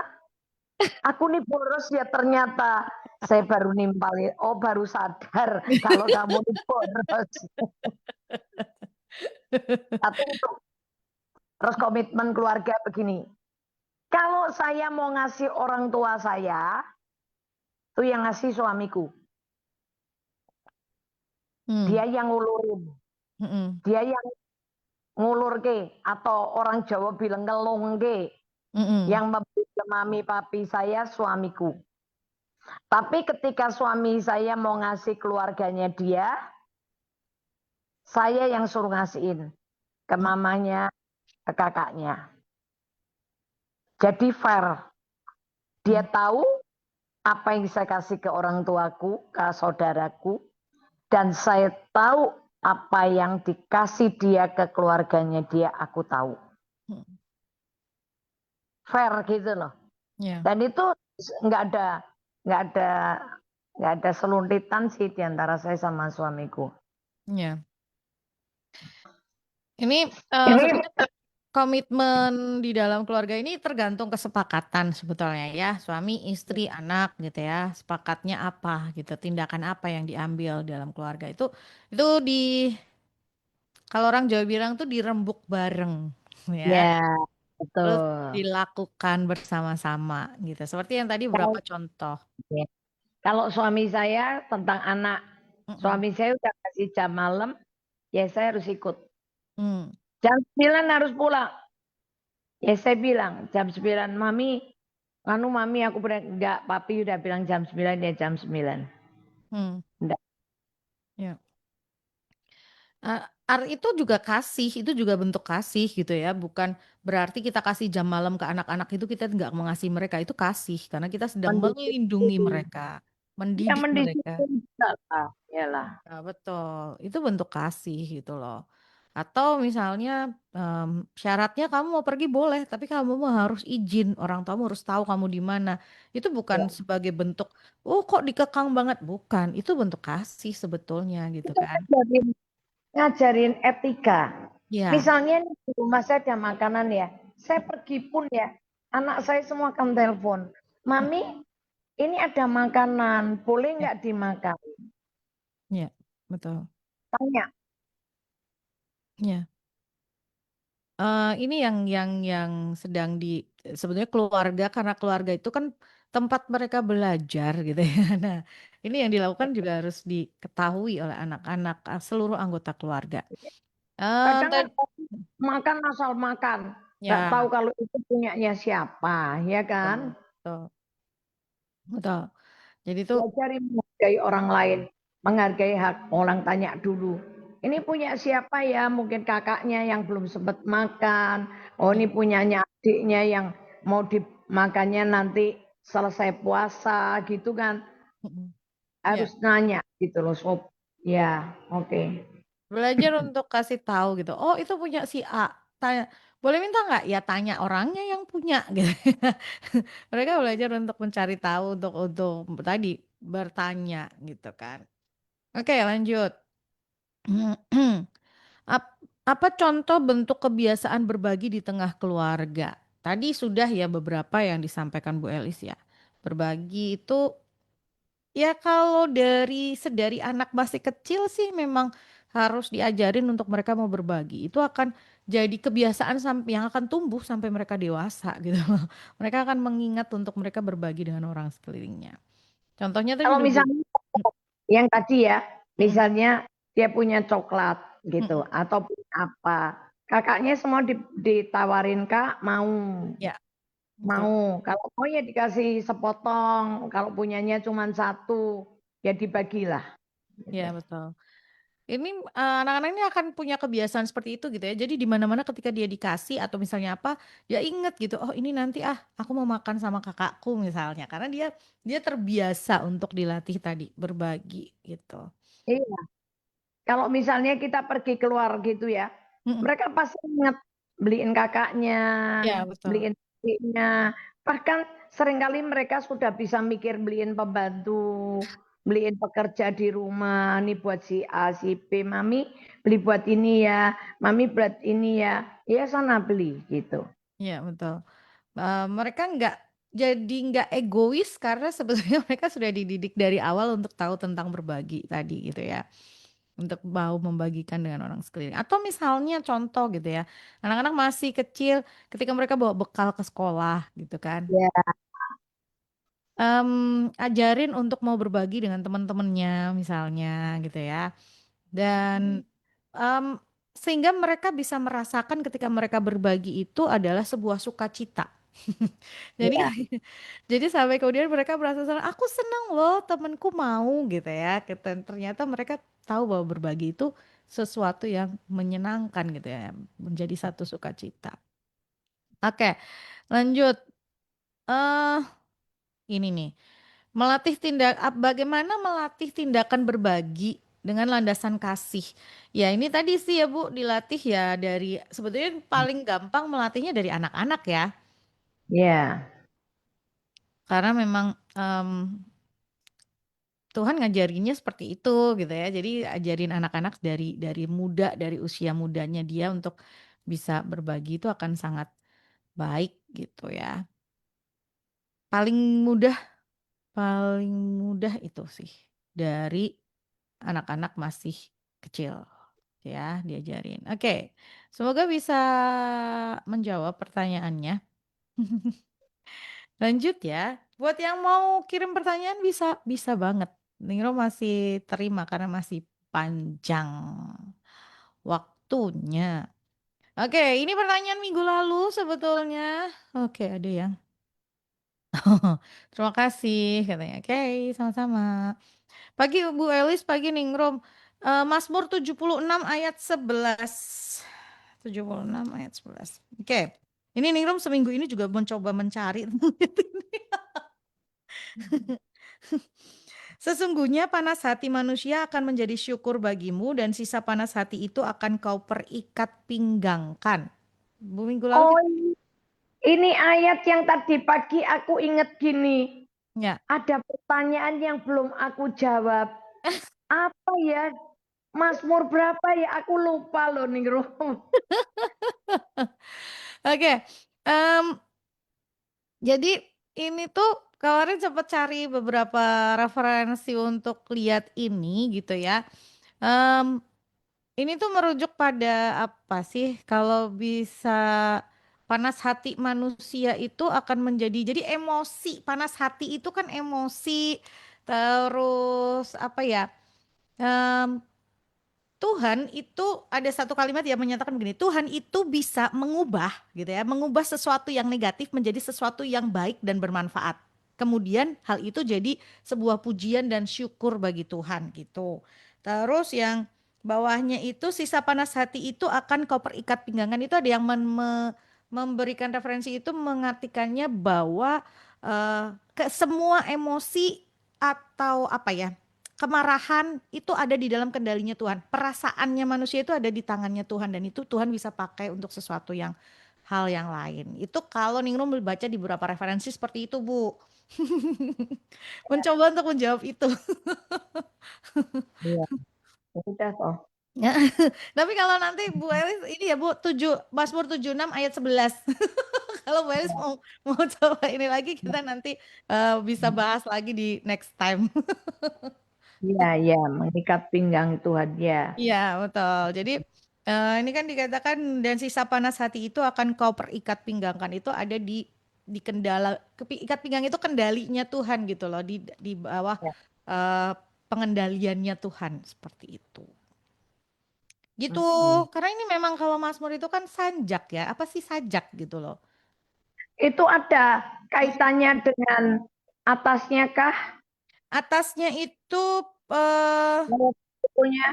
Aku nih boros ya ternyata. Saya baru nimpalin. Oh baru sadar kalau kamu nih boros. Satu itu. Terus komitmen keluarga begini. Kalau saya mau ngasih orang tua saya, itu yang ngasih suamiku. Dia Mm. yang ngulurin. Mm-mm. Dia yang ngulur ke. Atau orang Jawa bilang ngelong ke. Mm-mm. Yang memberi mami papi saya suamiku. Tapi ketika suami saya mau ngasih keluarganya dia, saya yang suruh ngasihin ke mamanya, ke kakaknya. Jadi fair. Dia Mm. tahu apa yang saya kasih ke orang tuaku, ke saudaraku, dan saya tahu apa yang dikasih dia ke keluarganya dia, aku tahu. Mm. Fair gitu loh. Ya, Dan itu nggak ada nggak ada nggak ada seluntitan sih di antara saya sama suamiku. ya. Ini Ini sebenarnya komitmen di dalam keluarga ini tergantung kesepakatan sebetulnya ya, suami, istri, anak gitu ya. Sepakatnya apa gitu, tindakan apa yang diambil dalam keluarga itu di kalau orang Jawa bilang tuh dirembuk bareng ya. ya Terus betul. dilakukan bersama-sama gitu. Seperti yang tadi beberapa Kalau contoh. ya, kalau suami saya tentang anak, Mm-mm. suami saya udah kasih jam malam, ya saya harus ikut. Mm. Jam 9 harus pulang. Ya saya bilang jam 9, Mami, anu Mami aku enggak, Papi udah bilang jam 9 ya jam 9. Mm. Enggak. Ya. Eh, itu juga kasih, itu juga bentuk kasih gitu ya. Bukan berarti kita kasih jam malam ke anak-anak itu kita nggak mengasihi mereka. Itu kasih karena kita sedang melindungi Mendisiplin. mereka, Ya mendidik mereka. mendisiplin juga lah. Yalah. Ya, betul. Itu bentuk kasih gitu loh. Atau misalnya em, syaratnya kamu mau pergi boleh, tapi kamu mau harus izin. Orang tamu harus tahu kamu di mana. Itu bukan Ya. sebagai bentuk, oh kok dikekang banget. Bukan. Itu bentuk kasih sebetulnya gitu Itu kan. ngajarin etika. Ya. Misalnya di rumah saya ada makanan ya, saya pergi pun ya, anak saya semua akan telepon, Mami, ini ada makanan, boleh Ya. nggak dimakan? Ya, betul. Tanya. Ya. Ini yang sedang sebetulnya keluarga karena keluarga itu kan tempat mereka belajar gitu ya. Nah, ini yang dilakukan juga harus diketahui oleh anak-anak seluruh anggota keluarga. Kadang kan Tadi makan asal makan, nggak tahu ya, kalau itu punyanya siapa, ya kan? betul, betul, betul. Jadi itu Diajari menghargai orang lain, menghargai hak orang tanya dulu. ini punya siapa ya? Mungkin kakaknya yang belum sempat makan. Oh, Ya. ini punyanya adiknya yang mau dimakannya nanti selesai puasa gitu kan. Mm-mm. Ya. Harus nanya gitu loh, sob. Ya, oke. Belajar untuk kasih tahu gitu. Oh, itu punya si A. Tanya, boleh minta nggak? Ya tanya orangnya yang punya gitu. Mereka belajar untuk mencari tahu, untuk tadi bertanya gitu kan. Oke, lanjut. Ap- Apa contoh bentuk kebiasaan berbagi di tengah keluarga? Tadi sudah ya beberapa yang disampaikan Bu Elis ya. Berbagi itu ya kalau sedari anak masih kecil sih memang harus diajarin untuk mereka mau berbagi. Itu akan jadi kebiasaan yang akan tumbuh sampai mereka dewasa gitu. Mereka akan mengingat untuk mereka berbagi dengan orang sekelilingnya. Contohnya tadi Kalau Bu. misalnya yang tadi ya, Mm-mm. misalnya dia punya coklat gitu, Mm-mm. atau punya apa. Kakaknya semua ditawarin, Kak, mau. Ya, betul. Mau. Kalau mau ya dikasih sepotong. Kalau punyanya cuma satu, ya dibagilah. Gitu. Ya, betul. Ini anak-anak ini akan punya kebiasaan seperti itu gitu ya. Jadi di mana-mana ketika dia dikasih atau misalnya apa, dia inget gitu. Oh, ini nanti aku mau makan sama kakakku misalnya. Karena dia dia terbiasa untuk dilatih tadi berbagi gitu. Iya. Kalau misalnya kita pergi keluar gitu ya, Mm-mm. mereka pasti ingat beliin kakaknya, Ya, betul. beliin adiknya. Bahkan seringkali mereka sudah bisa mikir beliin pembantu, beliin pekerja di rumah. Ini buat si A, si B, mami beli buat ini ya, mami buat ini ya. Ya sana beli gitu. Ya, betul. Mereka nggak egois karena sebetulnya mereka sudah dididik dari awal untuk tahu tentang berbagi tadi gitu ya. Untuk mau membagikan dengan orang sekeliling. Atau misalnya contoh gitu ya, anak-anak masih kecil ketika mereka bawa bekal ke sekolah gitu kan, Ya. ajarin untuk mau berbagi dengan teman-temannya misalnya gitu ya, dan em, sehingga mereka bisa merasakan ketika mereka berbagi itu adalah sebuah sukacita. Jadi Ya. jadi sampai kemudian mereka merasa senang, aku senang loh temanku mau gitu ya. Ternyata mereka tahu bahwa berbagi itu sesuatu yang menyenangkan gitu ya, menjadi satu sukacita. Oke, lanjut. eh ini nih, bagaimana melatih tindakan berbagi dengan landasan kasih. Ya ini tadi sih ya Bu, dilatih ya sebetulnya paling gampang melatihnya dari anak-anak ya. Ya. Karena memang Tuhan ngajarinnya seperti itu gitu ya. Jadi ajarin anak-anak dari muda, dari usia mudanya dia untuk bisa berbagi itu akan sangat baik gitu ya. Paling mudah, paling mudah itu sih dari anak-anak masih kecil ya diajarin. Oke, semoga bisa menjawab pertanyaannya. Lanjut ya. Buat yang mau kirim pertanyaan bisa bisa banget. Ningro masih terima karena masih panjang waktunya. Oke, ini pertanyaan minggu lalu sebetulnya. Oke, ada yang. Terima kasih katanya. Oke, sama-sama. Pagi Bu Elis, pagi Ningrum. Mazmur 76 ayat 11. 76 ayat 11. Oke. Ini Ningrum seminggu ini juga mencoba mencari. Sesungguhnya panas hati manusia akan menjadi syukur bagimu dan sisa panas hati itu akan kau perikat pinggangkan. Bu minggu lalu Oh, kita ini ayat yang tadi pagi aku inget gini. ya. Ada pertanyaan yang belum aku jawab. Apa ya? Mazmur berapa ya? Aku lupa loh nih, Rom. Oke. em, jadi ini tuh kemarin sempat cari beberapa referensi untuk lihat ini gitu ya. Em, ini tuh merujuk pada apa sih? Kalau bisa panas hati manusia itu akan jadi emosi. Panas hati itu kan emosi. Terus apa ya? Em, Tuhan itu ada satu kalimat yang menyatakan begini, Tuhan itu bisa mengubah gitu ya, mengubah sesuatu yang negatif menjadi sesuatu yang baik dan bermanfaat. Kemudian hal itu jadi sebuah pujian dan syukur bagi Tuhan gitu. Terus yang Bawahnya itu sisa panas hati itu akan kau perikat pinggangan, itu ada yang memberikan referensi itu mengartikannya bahwa ke semua emosi atau apa ya, kemarahan itu ada di dalam kendalinya Tuhan. Perasaannya manusia itu ada di tangannya Tuhan dan itu Tuhan bisa pakai untuk sesuatu yang hal yang lain. Itu kalau Ningrum baca di beberapa referensi seperti itu, Bu. Mencoba untuk menjawab itu. Iya, udah toh. Ya. Tapi kalau nanti Bu Elis ini ya Bu, 7 Mazmur 76 ayat 11. Kalau Bu Elis mau mau coba ini lagi, kita nanti bisa bahas lagi di next time. Iya, iya, mengikat pinggang Tuhan ya. Iya, betul. Jadi ini kan dikatakan dan sisa panas hati itu akan kau perikat pinggangkan, itu ada di kendala ikat pinggang itu kendalinya Tuhan gitu loh, di bawah Ya. eh, pengendaliannya Tuhan seperti itu. Gitu. Mm-mm. Karena ini memang kalau Mazmur itu kan sanjak ya. Apa sih sajak gitu loh. Itu ada kaitannya dengan atasnya kah? Atasnya itu eh Punya.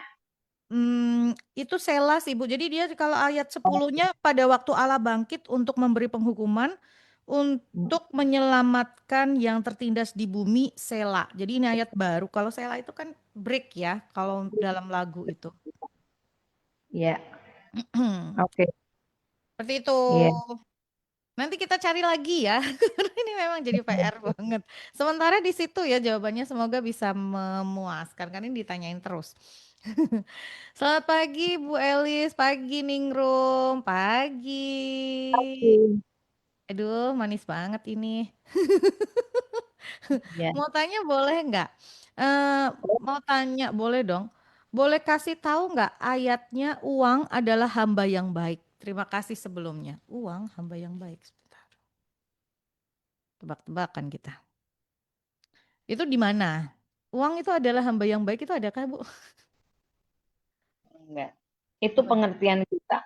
itu Selas Ibu. Jadi dia kalau ayat 10-nya pada waktu Allah bangkit untuk memberi penghukuman untuk menyelamatkan yang tertindas di bumi Sela. Jadi ini ayat baru. Kalau Sela itu kan break ya kalau dalam lagu itu. Ya, oke. Seperti itu. Iya. Nanti kita cari lagi ya. Karena ini memang jadi PR banget. Sementara di situ ya jawabannya semoga bisa memuaskan. Karena ini ditanyain terus. Selamat pagi Bu Elis, pagi Ningrum, pagi. Aduh, manis banget ini. Ya. Mau tanya boleh nggak? Eh, mau tanya boleh dong. Boleh kasih tahu nggak ayatnya uang adalah hamba yang baik. Terima kasih sebelumnya. Uang hamba yang baik. Sebentar. Tebak-tebakan kita. Itu di mana? Uang itu adalah hamba yang baik itu adakah, Bu? Enggak. Itu Bukan. pengertian kita.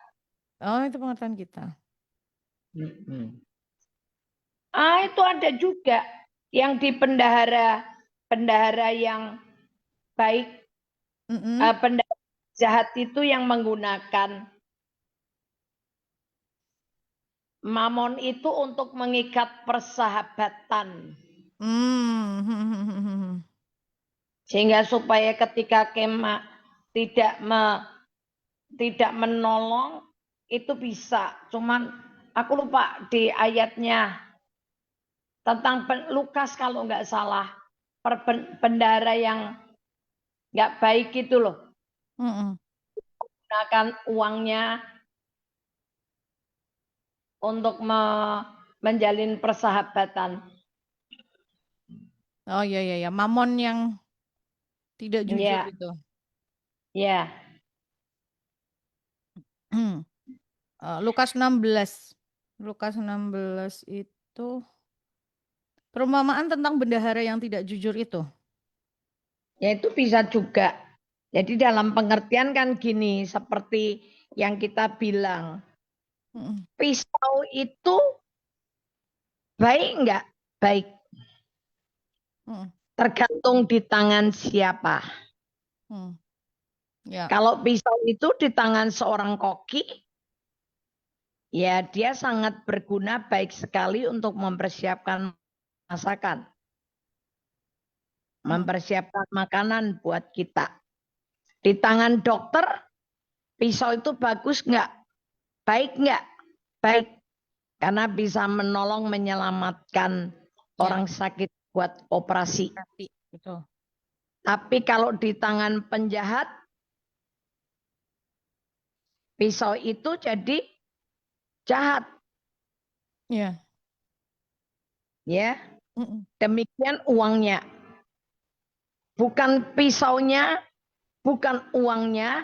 Oh, itu pengertian kita. Itu ada juga yang di pendahara yang baik, Mm-mm. pendahara jahat itu yang menggunakan mamon itu untuk mengikat persahabatan. Hmm. Sehingga supaya ketika kema tidak tidak menolong itu bisa. Cuman aku lupa di ayatnya tentang Lukas kalau nggak salah bendara yang nggak baik itu loh, Mm-mm. gunakan uangnya untuk menjalin persahabatan. Oh iya iya ya, Mamon yang tidak jujur Ya, itu. ya, Lukas 16. Lukas 16 itu perumpamaan tentang bendahara yang tidak jujur itu. ya itu bisa juga. Jadi dalam pengertian kan gini, seperti yang kita bilang, Mm-mm. pisau itu baik nggak? Baik, Mm-mm. tergantung di tangan siapa. Mm. Ya. Kalau pisau itu di tangan seorang koki, ya dia sangat berguna baik sekali untuk mempersiapkan masakan, Mm. mempersiapkan makanan buat kita. Di tangan dokter, pisau itu bagus nggak? Baik nggak? Baik, karena bisa menolong menyelamatkan Ya, orang sakit buat operasi. tapi betul. Tapi kalau di tangan penjahat, pisau itu jadi jahat. Ya. Ya, Mm-mm. demikian uangnya. Bukan pisaunya, bukan uangnya,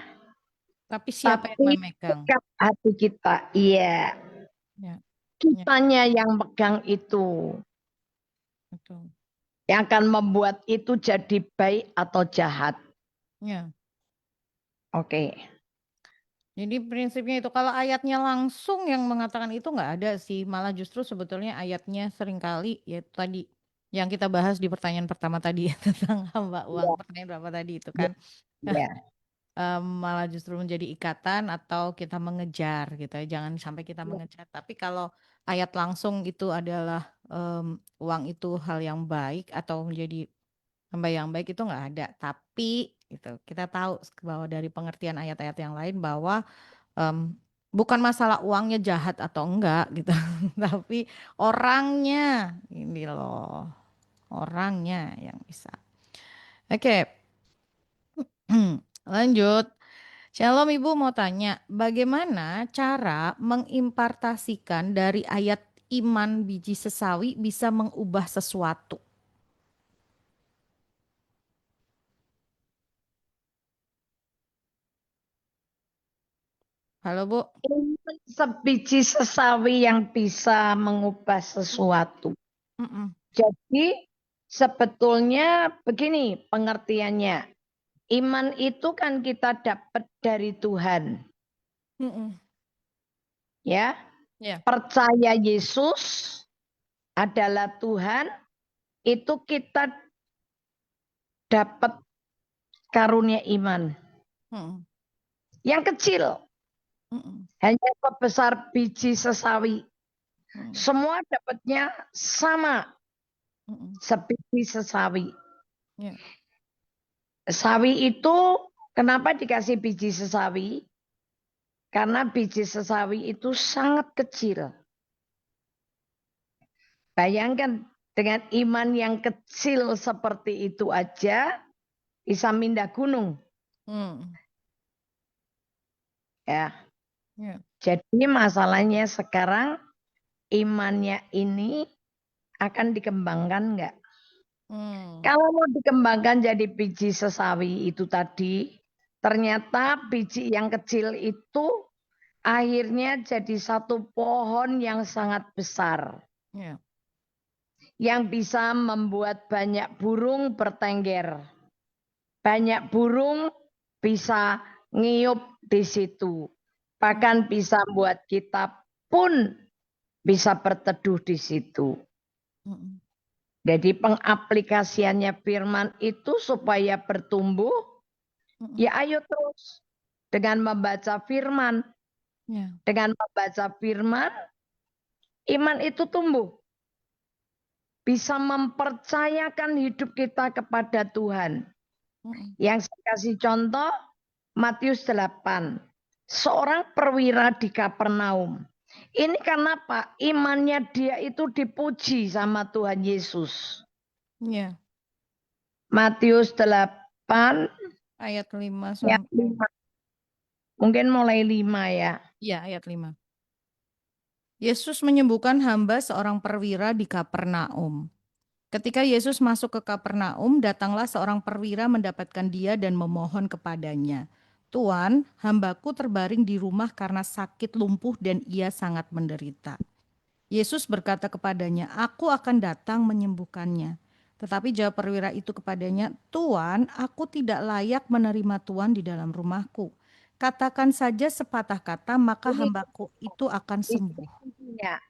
Tapi siapa yang tapi memegang? sikap hati kita. Iya, Ya, ya, kitanya yang megang itu. betul. Yang akan membuat itu jadi baik atau jahat. Ya. Oke. Jadi prinsipnya itu kalau ayatnya langsung yang mengatakan itu nggak ada sih, malah justru sebetulnya ayatnya seringkali ya tadi yang kita bahas di pertanyaan pertama tadi tentang hamba uang, Iya, pertanyaan berapa tadi itu iya, kan. iya. malah justru menjadi ikatan atau kita mengejar gitu ya. Jangan sampai kita mengejar. Tapi kalau ayat langsung itu adalah uang itu hal yang baik atau menjadi hamba yang baik itu nggak ada. Tapi itu kita tahu bahwa dari pengertian ayat-ayat yang lain bahwa em, bukan masalah uangnya jahat atau enggak gitu, tapi orangnya ini loh, orangnya yang bisa. Oke, lanjut. Shalom Ibu mau tanya, bagaimana cara mengimpartasikan dari ayat iman biji sesawi bisa mengubah sesuatu? Halo Bu. Sebiji sesawi yang bisa mengubah sesuatu. Mm-mm. Jadi sebetulnya begini pengertiannya. Iman itu kan kita dapat dari Tuhan. Mm-mm. Ya, Ya. percaya Yesus adalah Tuhan, itu kita dapat karunia iman. Mm-mm. Yang kecil, Mm-mm. hanya sebesar biji sesawi. Mm-mm. Semua dapatnya sama, Mm-mm. sebiji sesawi. Ya. Sawi itu kenapa dikasih biji sesawi? Karena biji sesawi itu sangat kecil. Bayangkan dengan iman yang kecil seperti itu aja bisa mindah gunung. Mm. Ya. Ya. Jadi masalahnya sekarang imannya ini akan dikembangkan enggak? Mm. Kalau mau dikembangkan jadi biji sesawi itu tadi, ternyata biji yang kecil itu akhirnya jadi satu pohon yang sangat besar. Ya. Yang bisa membuat banyak burung bertengger. Banyak burung bisa ngiup di situ. Bahkan bisa membuat kita pun bisa berteduh di situ. Mm. Jadi pengaplikasiannya firman itu supaya bertumbuh, Mm. ya ayo terus. Dengan membaca firman. Ya. Dengan membaca firman, iman itu tumbuh. Bisa mempercayakan hidup kita kepada Tuhan. Mm. Yang saya kasih contoh, Matius 8. Seorang perwira di Kapernaum. Ini karena apa? Imannya dia itu dipuji sama Tuhan Yesus. Ya. Matius 8 Ayat 5 ayat sampai 5. Mungkin mulai 5 ya. ya ayat 5. Yesus menyembuhkan hamba seorang perwira di Kapernaum. Ketika Yesus masuk ke Kapernaum, datanglah seorang perwira mendapatkan dia dan memohon kepadanya. Tuan, hambaku terbaring di rumah karena sakit lumpuh dan ia sangat menderita. Yesus berkata kepadanya, aku akan datang menyembuhkannya. Tetapi jawab perwira itu kepadanya, Tuan, aku tidak layak menerima Tuan di dalam rumahku. Katakan saja sepatah kata, maka Ini hambaku itu akan sembuh. intinya.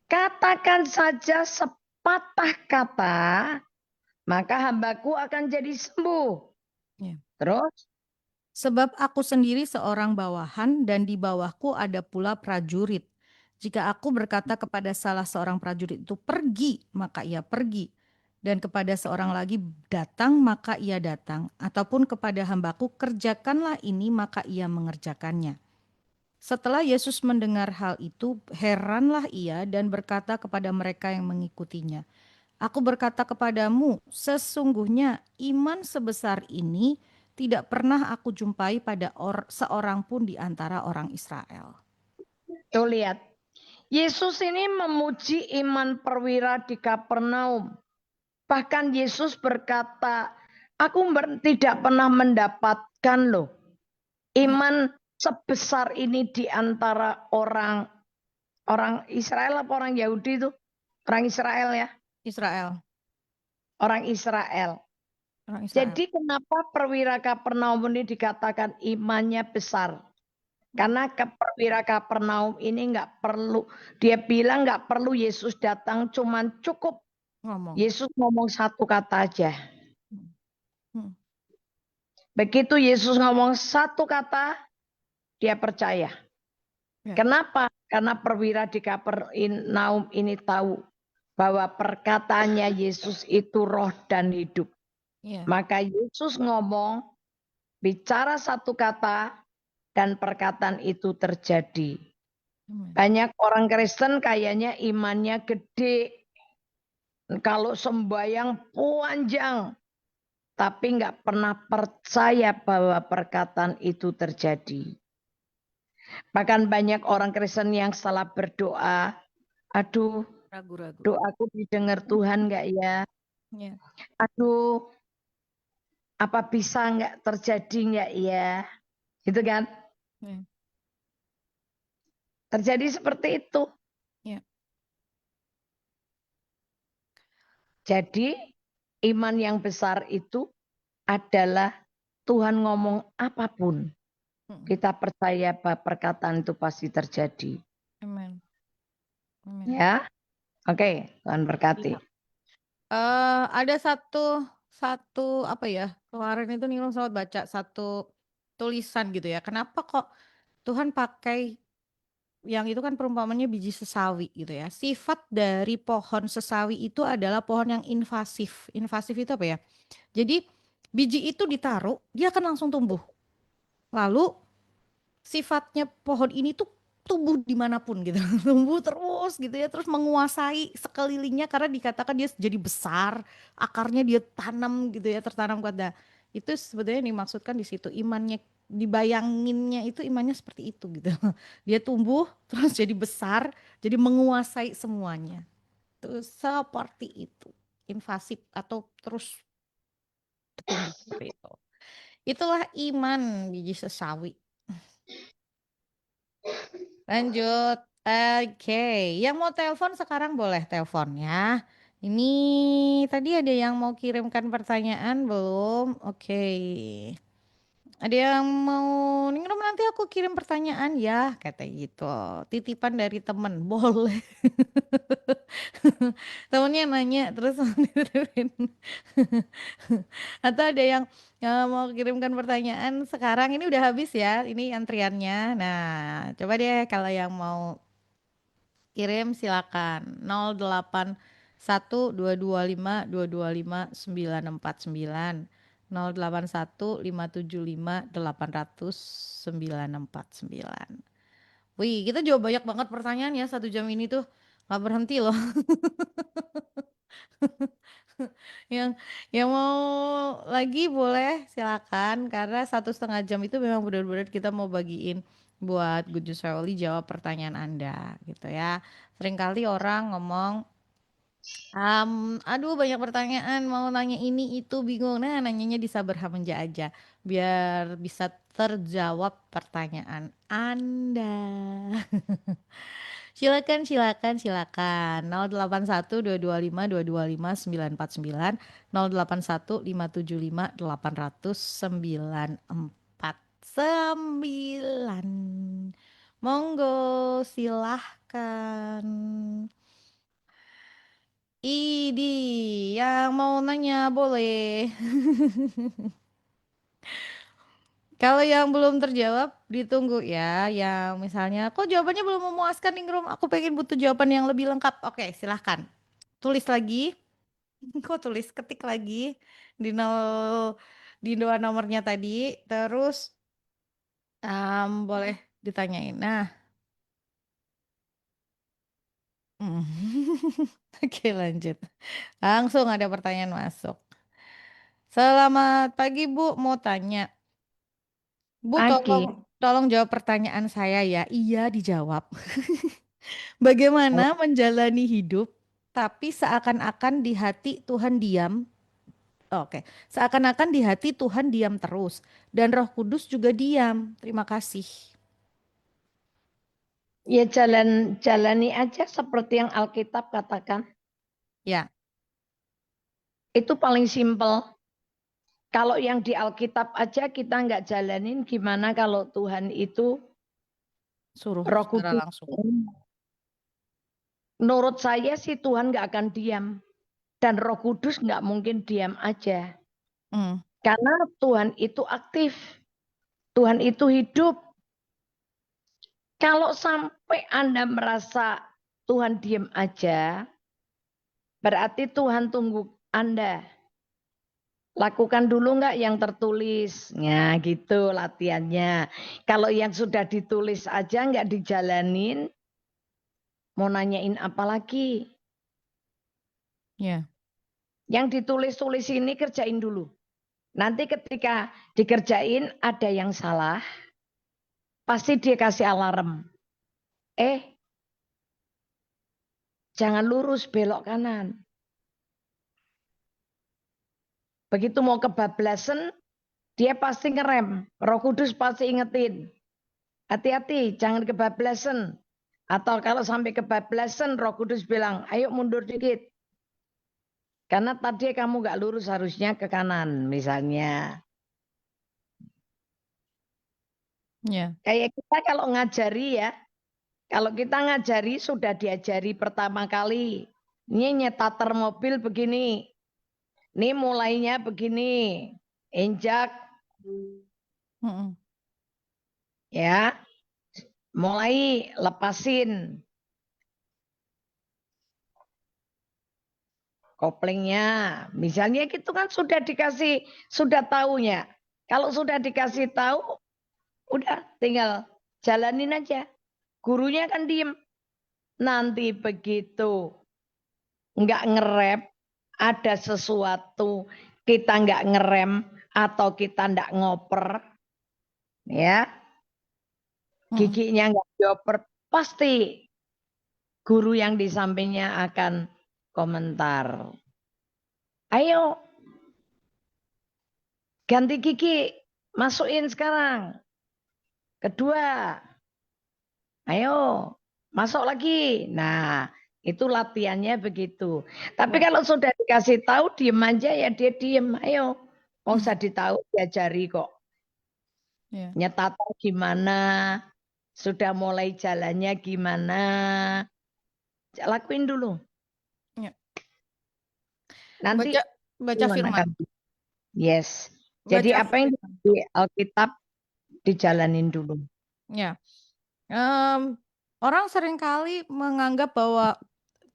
Katakan saja sepatah kata, maka hambaku akan jadi sembuh. Ya. Terus? Sebab aku sendiri seorang bawahan dan di bawahku ada pula prajurit. Jika aku berkata kepada salah seorang prajurit itu pergi, maka ia pergi. Dan kepada seorang lagi datang, maka ia datang. Ataupun kepada hambaku kerjakanlah ini, maka ia mengerjakannya. Setelah Yesus mendengar hal itu, heranlah ia dan berkata kepada mereka yang mengikutinya, aku berkata kepadamu, sesungguhnya iman sebesar ini tidak pernah aku jumpai pada seorang pun di antara orang Israel. Tuh lihat. Yesus ini memuji iman perwira di Kapernaum. Bahkan Yesus berkata, aku tidak pernah mendapatkan loh iman sebesar ini di antara orang Israel apa orang Yahudi itu? Orang Israel ya. Israel. Orang Israel. Orang Israel. Jadi kenapa perwira Kapernaum ini dikatakan imannya besar? Karena perwira Kapernaum ini nggak perlu, dia bilang nggak perlu Yesus datang, cuman cukup Ngomong. Yesus ngomong satu kata aja. Begitu Yesus ngomong satu kata, dia percaya. Ya. Kenapa? Karena perwira di Kapernaum ini tahu bahwa perkataannya Yesus itu roh dan hidup. Ya. Maka Yesus ngomong, bicara satu kata, dan perkataan itu terjadi. Banyak orang Kristen kayaknya imannya gede. Kalau sembahyang panjang, tapi nggak pernah percaya bahwa perkataan itu terjadi. Bahkan banyak orang Kristen yang salah berdoa, aduh, Ragu-ragu. doaku didengar Tuhan nggak ya? Ya. Aduh, apa bisa nggak terjadi nggak ya? Gitu kan? Ya. Terjadi seperti itu. Ya. Jadi iman yang besar itu adalah Tuhan ngomong apapun. Kita percaya bahwa perkataan itu pasti terjadi. Amen. Amen. Ya, oke, Tuhan berkati. Ada satu apa ya, kemarin itu Nilo sempat baca satu tulisan gitu ya, kenapa kok Tuhan pakai yang itu kan perumpamannya biji sesawi gitu ya. Sifat dari pohon sesawi itu adalah pohon yang invasif. Invasif itu apa ya? Jadi biji itu ditaruh, dia akan langsung tumbuh. Lalu sifatnya pohon ini tuh tumbuh dimanapun gitu, tumbuh terus gitu ya, terus menguasai sekelilingnya karena dikatakan dia jadi besar, akarnya dia tanam gitu ya, tertanam kuat. Nah, itu sebetulnya yang dimaksudkan di situ imannya, dibayanginnya itu imannya seperti itu gitu. Dia tumbuh terus jadi besar, jadi menguasai semuanya. Terus seperti itu, invasif atau terus tumbuh seperti itu. Itulah iman biji sesawi. Lanjut. Oke, yang mau telepon sekarang boleh telepon ya. Ini tadi ada yang mau kirimkan pertanyaan belum? Oke. Ada yang mau, Ningrum nanti aku kirim pertanyaan ya, kata gitu. Titipan dari temen, boleh. Temennya nanya terus dititipin. Atau ada yang mau kirimkan pertanyaan sekarang, ini udah habis ya, ini antriannya. Nah, coba deh kalau yang mau kirim silakan 081225225949 081575 849. Wih, kita jawab banyak banget pertanyaan ya 1 jam ini tuh nggak berhenti loh. Yang yang mau lagi boleh silakan karena 1,5 jam itu memang benar-benar kita mau bagiin buat Good News Family jawab pertanyaan Anda gitu ya. Seringkali orang ngomong, aduh banyak pertanyaan mau nanya ini itu bingung. Nah nanyanya di Sabar Hamja aja biar bisa terjawab pertanyaan Anda. Silakan, silakan, silakan. 081225225949 081575800949. Monggo, silahkan. Idi, yang mau nanya boleh. Kalau yang belum terjawab ditunggu ya. Yang misalnya, kok jawabannya belum memuaskan Ningrum? Aku pengen butuh jawaban yang lebih lengkap. Oke, silahkan. Tulis lagi. Kok tulis? Ketik lagi di di 2 nomornya tadi. Terus boleh ditanyain. Nah, mm. Oke lanjut. Langsung ada pertanyaan masuk. Selamat pagi Bu, mau tanya. Bu, Pagi. tolong jawab pertanyaan saya ya. Iya, dijawab. Bagaimana menjalani hidup tapi seakan-akan di hati Tuhan diam? Oke, seakan-akan di hati Tuhan diam terus dan Roh Kudus juga diam. Terima kasih. Ya jalani aja seperti yang Alkitab katakan. Ya, Itu paling simpel. Kalau yang di Alkitab aja kita nggak jalanin, gimana kalau Tuhan itu suruh Roh secara Kudus? langsung. Menurut saya sih Tuhan nggak akan diam. Dan Roh Kudus nggak mungkin diam aja. Hmm. Karena Tuhan itu aktif. Tuhan itu hidup. Kalau sampai Anda merasa Tuhan diem aja, berarti Tuhan tunggu Anda. Lakukan dulu nggak yang tertulis. Nah gitu latihannya. Kalau yang sudah ditulis aja nggak dijalanin, mau nanyain apa lagi? Ya. Yang ditulis-tulis ini kerjain dulu. Nanti ketika dikerjain ada yang salah, pasti dia kasih alarm. Jangan lurus, belok kanan. Begitu mau kebablasan, dia pasti ngerem. Roh Kudus pasti ingetin. Hati-hati, jangan kebablasan. Atau kalau sampai kebablasan, Roh Kudus bilang, ayo mundur dikit. Karena tadi kamu gak lurus harusnya ke kanan misalnya. Ya. Kayak kita kalau ngajari ya. Kalau kita ngajari sudah diajari pertama kali. Ini nyetater mobil begini. Ini mulainya begini. Injak. Ya. Mulai lepasin. Koplingnya. Misalnya gitu kan sudah dikasih, sudah tahunya. Kalau sudah dikasih tahu, udah tinggal jalanin aja. Gurunya kan diem. Nanti begitu nggak ngerem, ada sesuatu kita nggak ngerem atau kita nggak ngoper, ya giginya nggak dioper, pasti guru yang di sampingnya akan komentar. Ayo ganti gigi, masukin sekarang. Kedua, ayo masuk lagi. Nah, itu latihannya begitu. Tapi kalau sudah dikasih tahu diem aja ya dia diem. Ayo, mau usah ditahu diajari kok. Nyetater gimana, sudah mulai jalannya gimana. Lakuin dulu. Nanti baca firman. Yes. Jadi apa yang di Alkitab dijalanin dulu. Ya. Orang seringkali menganggap bahwa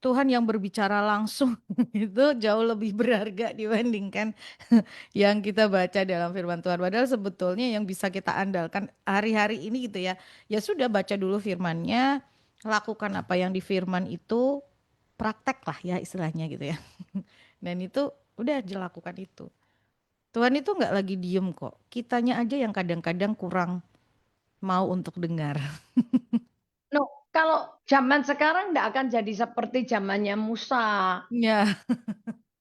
Tuhan yang berbicara langsung itu jauh lebih berharga dibandingkan yang kita baca dalam firman Tuhan. Padahal sebetulnya yang bisa kita andalkan hari-hari ini gitu ya. Ya sudah baca dulu firmannya, lakukan apa yang di firman itu, praktek lah ya istilahnya gitu ya. Dan itu udah dilakukan itu. Tuhan itu nggak lagi diem kok. Kitanya aja yang kadang-kadang kurang mau untuk dengar. No, kalau zaman sekarang nggak akan jadi seperti zamannya Musa. Ya.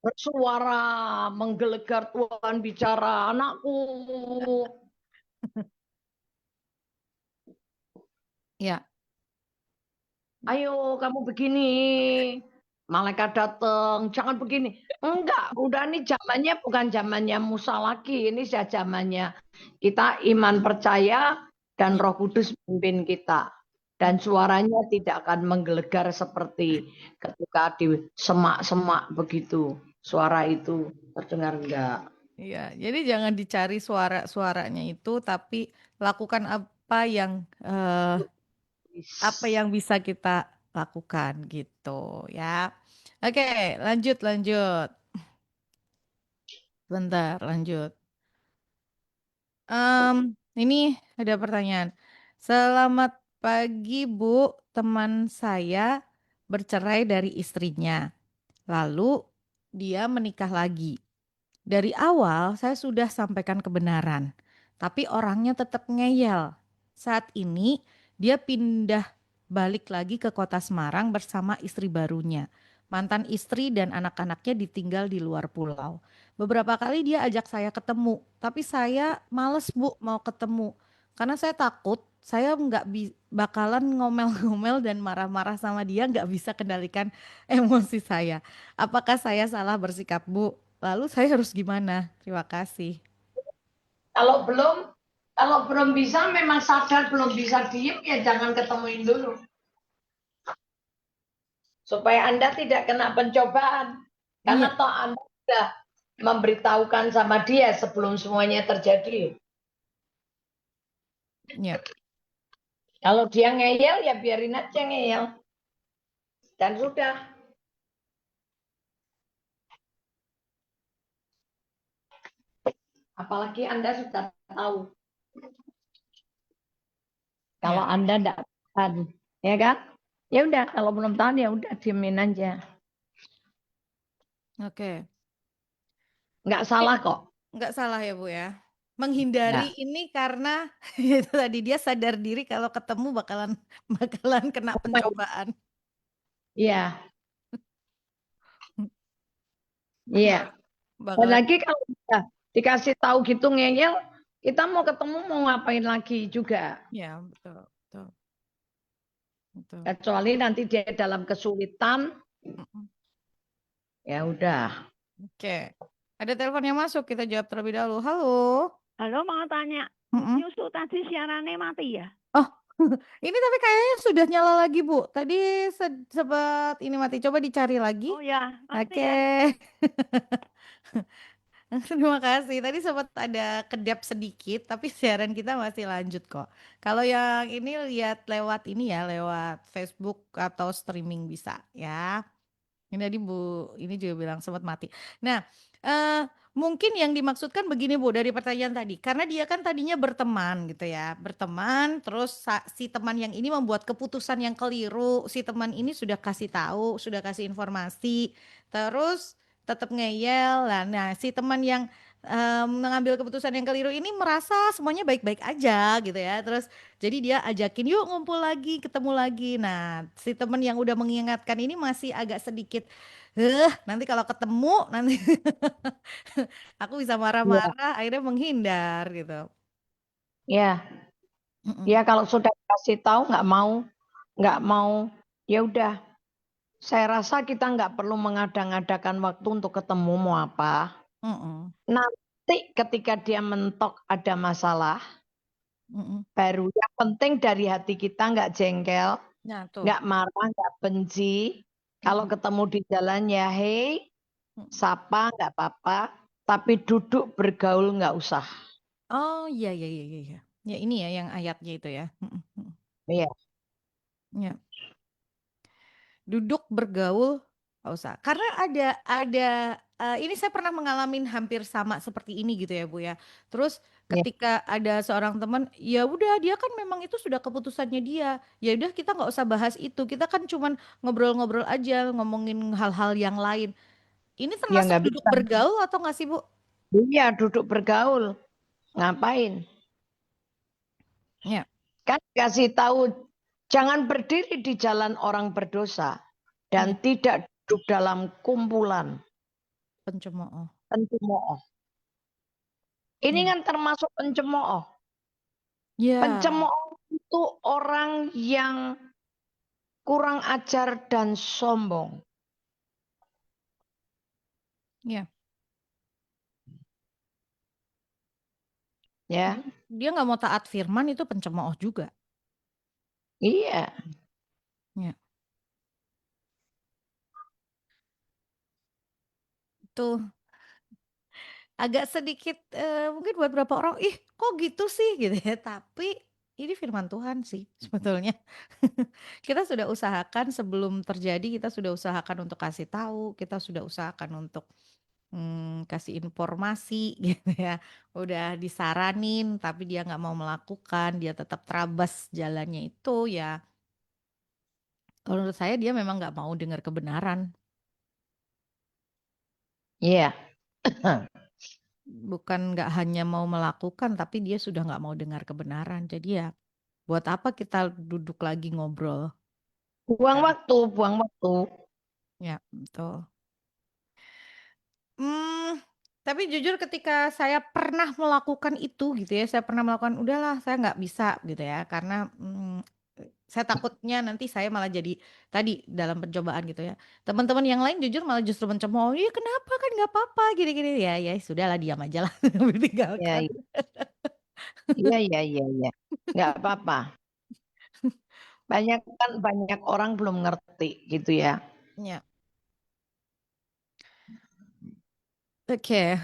Bersuara, menggelegar Tuhan bicara, anakku. Ya. Ayo kamu begini. Malaikat datang, jangan begini. Enggak, udah nih zamannya bukan zamannya Musa lagi. Ini sudah zamannya kita iman percaya dan Roh Kudus memimpin kita. Dan suaranya tidak akan menggelegar seperti ketika di semak-semak begitu. Suara itu terdengar enggak. Iya, jadi jangan dicari suara-suaranya itu, tapi lakukan apa yang bisa kita lakukan gitu ya. Oke, lanjut lanjut. Bentar, lanjut. Ini ada pertanyaan. Selamat pagi Bu, teman saya bercerai dari istrinya. Lalu dia menikah lagi. Dari awal saya sudah sampaikan kebenaran, tapi orangnya tetap ngeyel. Saat ini dia pindah balik lagi ke kota Semarang bersama istri barunya. Mantan istri dan anak-anaknya ditinggal di luar pulau. Beberapa kali dia ajak saya ketemu, tapi saya males Bu mau ketemu. Karena saya takut saya nggak bakalan ngomel-ngomel dan marah-marah sama dia, nggak bisa kendalikan emosi saya. Apakah saya salah bersikap Bu? Lalu saya harus gimana? Terima kasih. Kalau belum bisa memang sadar belum bisa diem ya jangan ketemuin dulu. Supaya Anda tidak kena pencobaan. Karena toh Anda sudah memberitahukan sama dia sebelum semuanya terjadi. Ya. Kalau dia ngeyel, ya biarin aja ngeyel. Dan sudah. Apalagi Anda sudah tahu. Kalau Ya. Anda tidak tahan, ya kan? Ya udah, kalau belum tahan ya udah diemin aja. Oke. Nggak salah kok. Nggak salah ya Bu ya. Menghindari Nggak. ini karena itu tadi dia sadar diri kalau ketemu bakalan kena pencobaan. Iya, iya. Bak- Dan Bakalan, lagi kalau udah dikasih tahu gitu ngeyel, kita mau ketemu mau ngapain lagi juga. ya betul, betul, betul. Kecuali nanti dia dalam kesulitan, Mm-mm. ya udah. Oke. Ada telepon yang masuk, kita jawab terlebih dahulu. Halo. Halo, mau tanya, Good Mm-mm. News tuh tadi siarannya mati ya? Oh, ini tapi kayaknya sudah nyala lagi, Bu. Tadi sempat ini mati. Coba dicari lagi. Oh ya, Oke. makasih ya. Terima kasih. Tadi sempat ada kedap sedikit, tapi siaran kita masih lanjut kok. Kalau yang ini lihat lewat ini ya, lewat Facebook atau streaming bisa ya. Ini tadi Bu, ini juga bilang sempat mati. Nah, eh, mungkin yang dimaksudkan begini Bu dari pertanyaan tadi, karena dia kan tadinya berteman gitu ya, berteman, terus si teman yang ini membuat keputusan yang keliru, si teman ini sudah kasih tahu, sudah kasih informasi, terus tetap ngeyel lah. Nah, si teman yang mengambil keputusan yang keliru ini merasa semuanya baik-baik aja gitu ya, terus jadi dia ajakin yuk ngumpul lagi, ketemu lagi. Nah, si temen yang udah mengingatkan ini masih agak sedikit, nanti kalau ketemu nanti aku bisa Ya, marah-marah, akhirnya menghindar gitu. ya, Mm-mm. ya kalau sudah kasih tahu nggak mau, ya udah. Saya rasa kita nggak perlu mengada-ngadakan waktu untuk ketemu mau apa. Mm-mm. Nanti ketika dia mentok ada masalah, Mm-mm. baru yang penting dari hati kita nggak jengkel, Nah tuh. nggak marah, nggak benci. Kalau Mm-mm. ketemu di jalan ya hei, Mm. sapa nggak apa-apa, tapi duduk bergaul nggak usah. Oh iya iya iya iya. Iya. Ya ini ya yang ayatnya itu ya. Mm-mm. Mm-mm. Iya, Ya. Duduk bergaul nggak usah karena ada ini saya pernah mengalami hampir sama seperti ini gitu ya Bu ya, terus iya, ketika ada seorang teman ya udah dia kan memang itu sudah keputusannya dia, ya udah kita nggak usah bahas itu, kita kan cuman ngobrol-ngobrol aja ngomongin hal-hal yang lain, ini ya termasuk nggak duduk bisa. bergaul atau nggak sih Bu? Iya, duduk bergaul. Ngapain? Ya. Kan kasih tahu jangan berdiri di jalan orang berdosa Ya dan tidak duduk dalam kumpulan pencemooh. pencemooh. Ini Ya. kan termasuk pencemooh. Ya. Pencemooh itu orang yang kurang ajar dan sombong. Ya. Ya, Dia nggak mau taat firman itu pencemooh juga. iya, Ya. Itu agak sedikit mungkin buat beberapa orang ih kok gitu sih gitu ya, tapi ini firman Tuhan sih sebetulnya. Kita sudah usahakan sebelum terjadi, kita sudah usahakan untuk kasih tahu, kita sudah usahakan untuk kasih informasi gitu ya, udah disaranin tapi dia nggak mau melakukan, dia tetap terabas jalannya itu ya, kalau menurut saya dia memang nggak mau dengar kebenaran, iya, bukan nggak hanya mau melakukan tapi dia sudah nggak mau dengar kebenaran, jadi ya buat apa kita duduk lagi ngobrol? buang Ya, waktu, buang waktu. ya, betul. Hmm, tapi jujur ketika saya pernah melakukan itu gitu ya, saya pernah melakukan, udahlah saya nggak bisa gitu ya, karena saya takutnya nanti saya malah jadi tadi dalam pencobaan gitu ya. Teman-teman yang lain jujur malah justru mencemooh, iya kenapa kan nggak apa-apa gini-gini ya, ya sudahlah diam aja lah, Iya, tinggalkan. iya, iya, iya, iya. Nggak apa-apa. Banyak kan banyak orang belum ngerti gitu ya. Ya, Oke.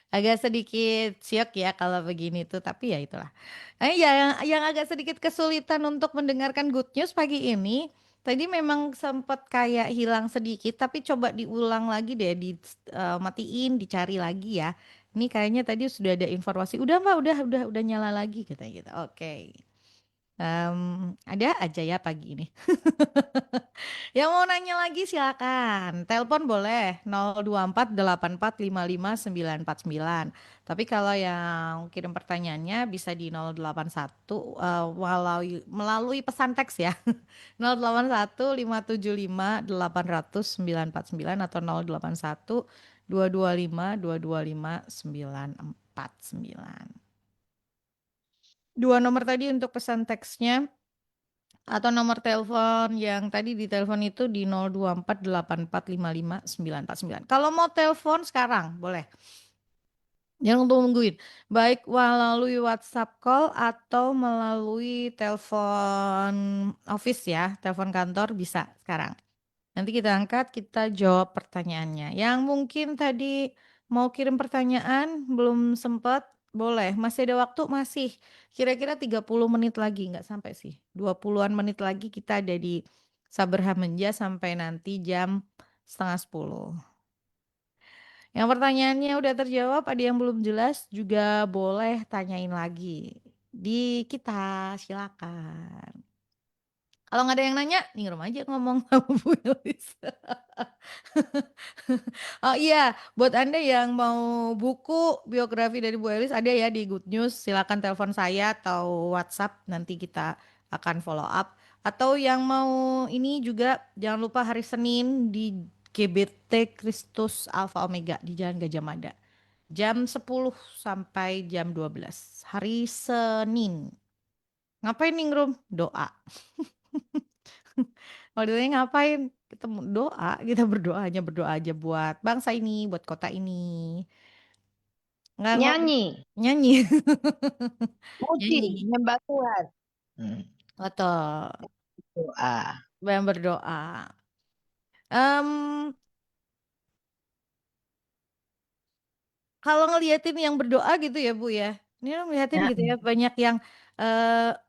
Agak sedikit syok ya kalau begini tuh, tapi ya itulah. Yang agak sedikit kesulitan untuk mendengarkan good news pagi ini, tadi memang sempat kayak hilang sedikit, tapi coba diulang lagi deh, matiin, dicari lagi ya. Ini kayaknya tadi sudah ada informasi, udah Mbak, udah nyala lagi gitu gitu. Oke. Ada aja ya pagi ini. Yang mau nanya lagi silakan. Telepon boleh 024 84 55 949. Tapi kalau yang kirim pertanyaannya bisa di 081 melalui pesan teks ya. 081 575 800 949 atau 081 225 225 949. Dua nomor tadi untuk pesan teksnya. Atau nomor telepon yang tadi di telepon itu di 024 84 55 949. Kalau mau telepon sekarang boleh. Jangan tungguin. Baik melalui WhatsApp call atau melalui telepon office ya, telepon kantor bisa sekarang. Nanti kita angkat, kita jawab pertanyaannya. Yang mungkin tadi mau kirim pertanyaan, belum sempat, boleh. Masih ada waktu, masih. Kira-kira 30 menit lagi, nggak sampai sih. 20-an menit lagi kita ada di Saber Hamenja sampai nanti jam setengah 10. Yang pertanyaannya udah terjawab, ada yang belum jelas, juga boleh tanyain lagi. Di kita, silakan. Kalau nggak ada yang nanya, ningrum aja ngomong sama Bu Elis. Oh iya, buat Anda yang mau buku biografi dari Bu Elis ada ya di Good News. Silakan telepon saya atau WhatsApp, nanti kita akan follow up. Atau yang mau ini juga jangan lupa hari Senin di GBT Kristus Alfa Omega di Jalan Gajah Mada. Jam 10 sampai jam 12. Hari Senin. Ngapain ningrum? Doa. Kalau ditanya ngapain? Kita doa, kita berdoa, hanya berdoa aja buat bangsa ini, buat kota ini. Nggak ngomong Nyanyi, nyanyi. muji, Nyanyi. nyembah Tuhan. Atau Doa. yang berdoa. Em, Kalau ngeliatin yang berdoa gitu ya Bu ya. Ini lo ngeliatin Ya. gitu ya, banyak yang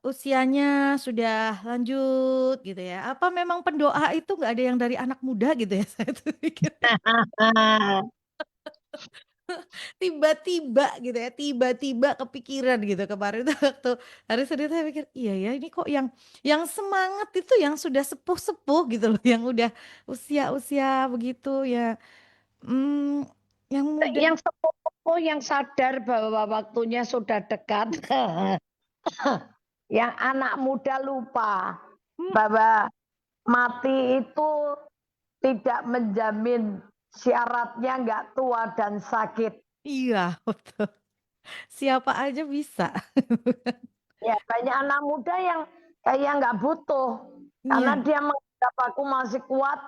usianya sudah lanjut gitu ya. Apa memang pendoa itu nggak ada yang dari anak muda gitu ya? Saya tuh pikir. Tiba-tiba gitu ya, tiba-tiba kepikiran gitu kemarin tuh waktu hari Senin saya pikir iya ya ini kok yang semangat itu yang sudah sepuh-sepuh gitu loh, yang udah usia-usia begitu ya, hmm, yang muda. Yang sepupu yang sadar bahwa waktunya sudah dekat. Yang anak muda lupa Hmm, bahwa mati itu tidak menjamin syaratnya nggak tua dan sakit. iya betul, siapa aja bisa. Ya, banyak anak muda yang kayak nggak butuh karena Iya. dia menganggap aku masih kuat,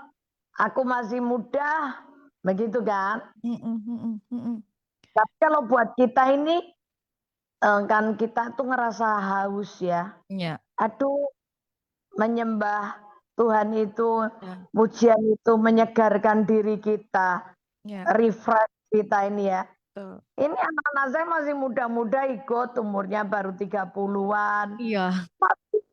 aku masih muda, begitu kan? Mm, mm, mm, mm, mm. Tapi kalau buat kita ini kan kita tuh ngerasa haus ya. Iya, Aduh, menyembah Tuhan itu, ya, pujian itu menyegarkan diri kita, ya, refresh kita ini ya. betul. Ini anak-anak saya masih muda-muda ikut, umurnya baru 30-an. Iya.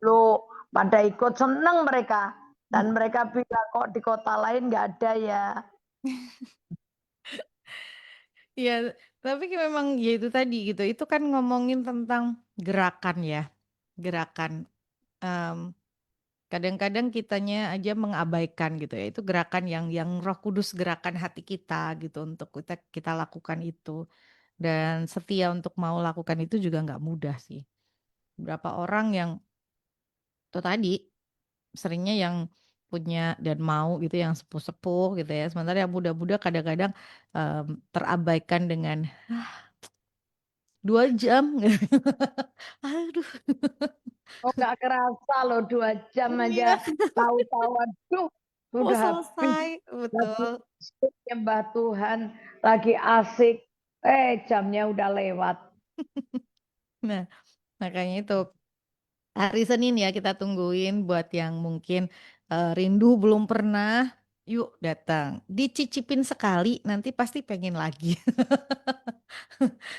Lo pada ikut, seneng mereka. Mm. Dan mereka bilang kok di kota lain nggak ada ya. Iya, tapi memang ya itu tadi gitu. Itu kan ngomongin tentang gerakan ya, gerakan. Em, Kadang-kadang kitanya aja mengabaikan gitu ya. Itu gerakan yang Roh Kudus gerakan hati kita gitu untuk kita lakukan itu. Dan setia untuk mau lakukan itu juga nggak mudah sih. Berapa orang yang itu tadi seringnya yang punya dan mau gitu yang sepuh-sepuh gitu ya. Sementara yang muda-muda kadang-kadang terabaikan dengan 2 jam. Aduh, Oh nggak kerasa loh 2 jam aja. iya, Tahu-tahu aduh mau sudah habis. selesai, Lagi betul. asik nyembah Tuhan, lagi asik. Jamnya udah lewat. Nah, makanya itu hari Senin ya kita tungguin buat yang mungkin rindu belum pernah. Yuk datang. Dicicipin sekali, nanti pasti pengen lagi.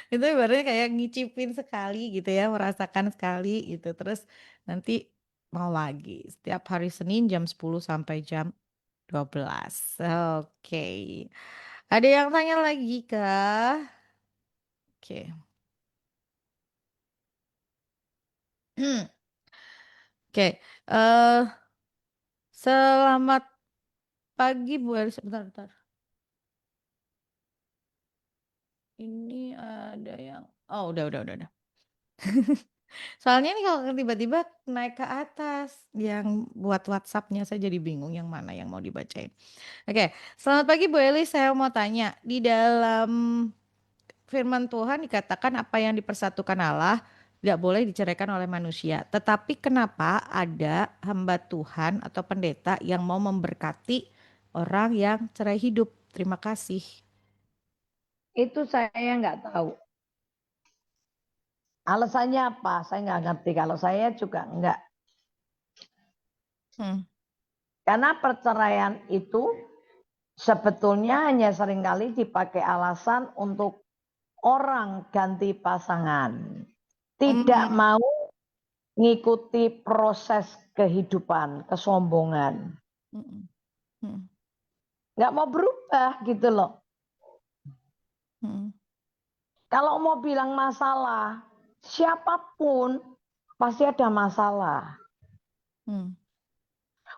Itu ibaratnya kayak ngicipin sekali gitu ya, merasakan sekali gitu. Terus nanti mau lagi. Setiap hari Senin jam 10 sampai jam 12. Oke. Ada yang tanya lagi kah? Oke. Oke. Selamat pagi Bu Elis. Bentar, bentar. Ini ada yang... Oh, udah. Soalnya nih kalau tiba-tiba naik ke atas, yang buat WhatsApp-nya saya jadi bingung yang mana yang mau dibacain. Oke, selamat pagi Bu Eli, saya mau tanya, di dalam firman Tuhan dikatakan apa yang dipersatukan Allah tidak boleh diceraikan oleh manusia. Tetapi kenapa ada hamba Tuhan atau pendeta yang mau memberkati orang yang cerai hidup? Terima kasih. Itu saya nggak tahu. Alasannya apa? Saya nggak ngerti. Kalau saya juga nggak. Hmm. Karena perceraian itu sebetulnya hanya seringkali dipakai alasan untuk orang ganti pasangan. Tidak Hmm. mau ngikuti proses kehidupan, kesombongan. Hmm. Hmm. Nggak mau berubah gitu loh. Hmm. Kalau mau bilang masalah, siapapun pasti ada masalah. Hmm.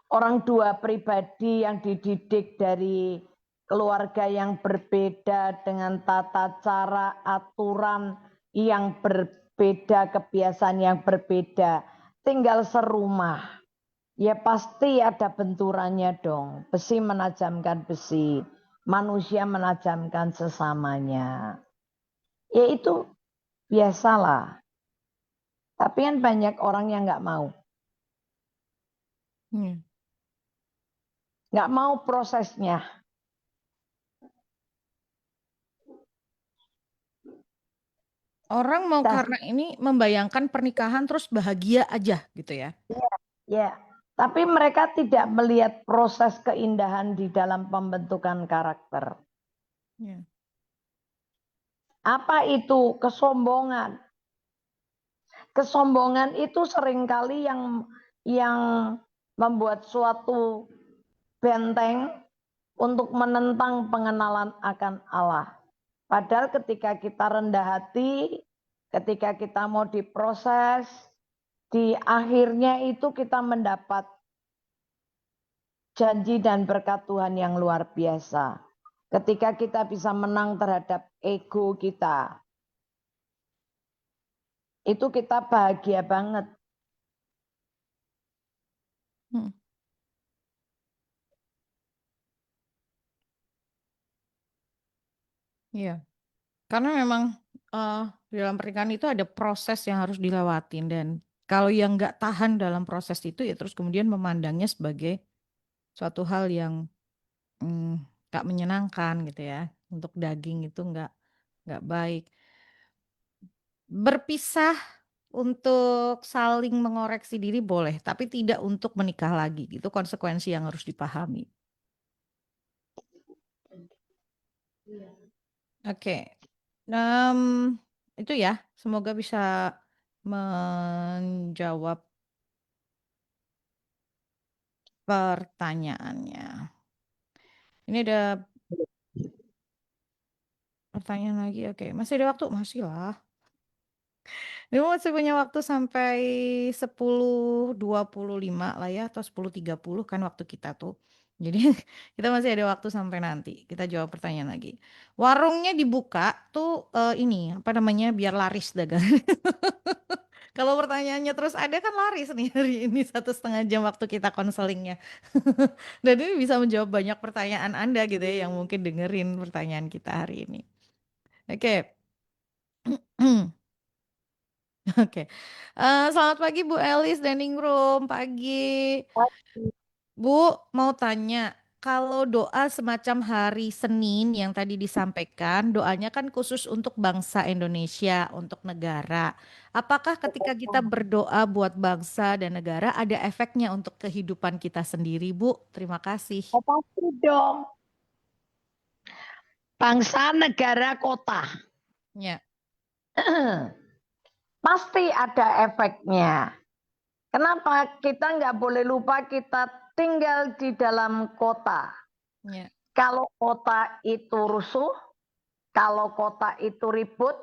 Orang dua pribadi yang dididik dari keluarga yang berbeda dengan tata cara aturan yang berbeda, kebiasaan yang berbeda, tinggal serumah. Ya pasti ada benturannya dong. Besi menajamkan besi, manusia menajamkan sesamanya. Ya itu biasalah. Tapi kan banyak orang yang nggak mau. Hmm. Nggak mau prosesnya. Orang mau Das, karena ini membayangkan pernikahan terus bahagia aja gitu ya. ya. Tapi mereka tidak melihat proses keindahan di dalam pembentukan karakter. Ya. Apa itu kesombongan? Kesombongan itu seringkali yang membuat suatu benteng untuk menentang pengenalan akan Allah. Padahal ketika kita rendah hati, ketika kita mau diproses, di akhirnya itu kita mendapat janji dan berkat Tuhan yang luar biasa. Ketika kita bisa menang terhadap ego kita, itu kita bahagia banget. Hmm. Iya. Karena memang eh, di dalam pernikahan itu ada proses yang harus dilewatin dan kalau yang nggak tahan dalam proses itu ya terus kemudian memandangnya sebagai suatu hal yang nggak menyenangkan gitu ya. Untuk daging itu nggak baik. Berpisah untuk saling mengoreksi diri boleh, tapi tidak untuk menikah lagi. Itu konsekuensi yang harus dipahami. Oke. Em, itu ya, semoga bisa menjawab pertanyaannya. Ini ada pertanyaan lagi. Oke, masih ada waktu? Masih lah. Ini masih punya waktu sampai 10:25 lah ya, atau 10:30 kan waktu kita tuh. Jadi kita masih ada waktu sampai nanti. Kita jawab pertanyaan lagi. Warungnya dibuka tuh ini apa namanya biar laris dagang. Kalau pertanyaannya terus ada kan laris nih hari ini 1,5 jam waktu kita konselingnya. Dan ini bisa menjawab banyak pertanyaan Anda gitu ya yang mungkin dengerin pertanyaan kita hari ini. Oke. Oke. Selamat pagi Bu Elis dan Ningrum. Pagi. Bu, mau tanya. kalau doa semacam hari Senin yang tadi disampaikan, doanya kan khusus untuk bangsa Indonesia, untuk negara. Apakah ketika kita berdoa buat bangsa dan negara ada efeknya untuk kehidupan kita sendiri, Bu? Terima kasih. Oh, pasti dong. Bangsa, negara, kota. Ya. Pasti ada efeknya. Kenapa? Kita nggak boleh lupa kita tinggal di dalam kota. Ya. Kalau kota itu rusuh, kalau kota itu ribut,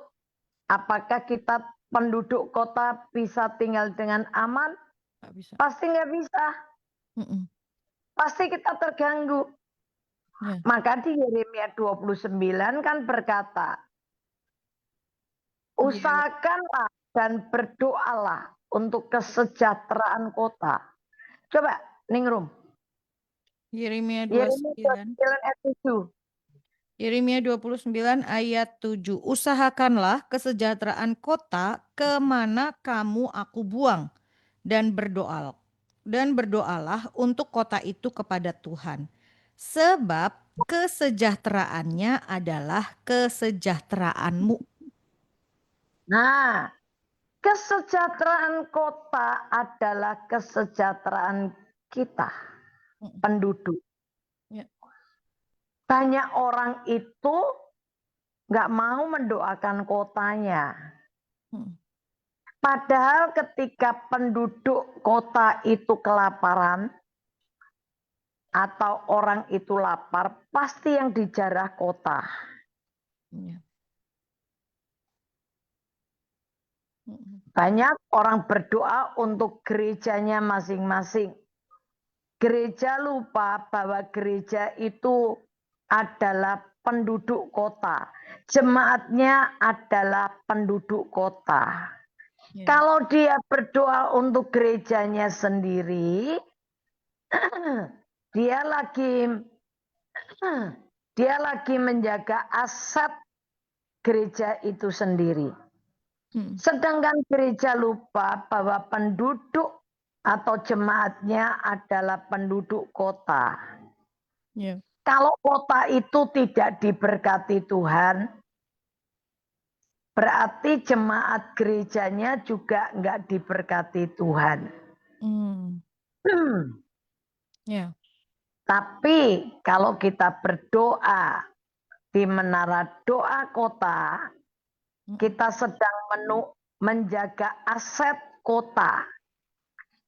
apakah kita penduduk kota bisa tinggal dengan aman? Nggak bisa. Pasti nggak bisa. Pasti kita terganggu. Ya. Maka di Yeremia 29 kan berkata, usahakanlah dan berdoalah untuk kesejahteraan kota. Coba, Ningrum. Yeremia Yeremia 29. 29 ayat 7. Yeremia 29 ayat 7. Usahakanlah kesejahteraan kota kemana kamu aku buang dan berdoalah untuk kota itu kepada Tuhan. Sebab kesejahteraannya adalah kesejahteraanmu. Nah, kesejahteraan kota adalah kesejahteraan kita, penduduk. Ya. Banyak orang itu nggak mau mendoakan kotanya. Padahal ketika penduduk kota itu kelaparan atau orang itu lapar, pasti yang dijarah kota. Ya. Banyak orang berdoa untuk gerejanya masing-masing. Gereja lupa bahwa gereja itu adalah penduduk kota. Jemaatnya adalah penduduk kota. Kalau dia berdoa untuk gerejanya sendiri, dia lagi menjaga aset gereja itu sendiri. Sedangkan gereja lupa bahwa penduduk atau jemaatnya adalah penduduk kota. Kalau kota itu tidak diberkati Tuhan, berarti jemaat gerejanya juga nggak diberkati Tuhan. Tapi kalau kita berdoa di menara doa kota, kita sedang menjaga aset kota.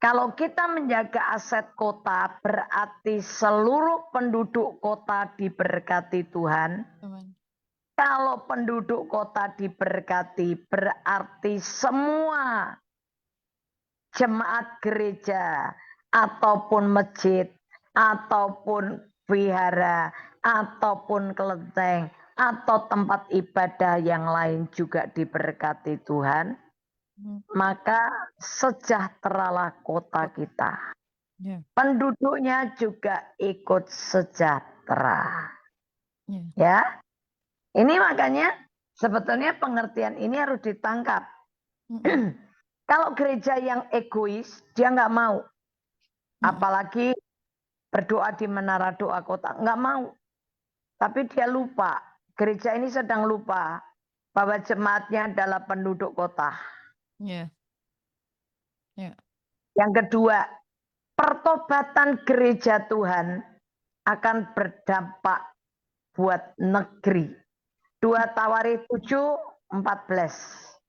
Kalau kita menjaga aset kota, berarti seluruh penduduk kota diberkati Tuhan. Kalau penduduk kota diberkati, berarti semua jemaat gereja, ataupun masjid, ataupun vihara, ataupun kelenteng, atau tempat ibadah yang lain juga diberkati Tuhan. Maka sejahteralah kota kita. Penduduknya juga ikut sejahtera. Ya, ini makanya sebetulnya pengertian ini harus ditangkap. Kalau gereja yang egois, dia nggak mau. Apalagi berdoa di menara doa kota, nggak mau. Tapi dia lupa, gereja ini sedang lupa bahwa jemaatnya adalah penduduk kota. Yang kedua, pertobatan gereja Tuhan akan berdampak buat negeri. 2 Tawarik 7:14.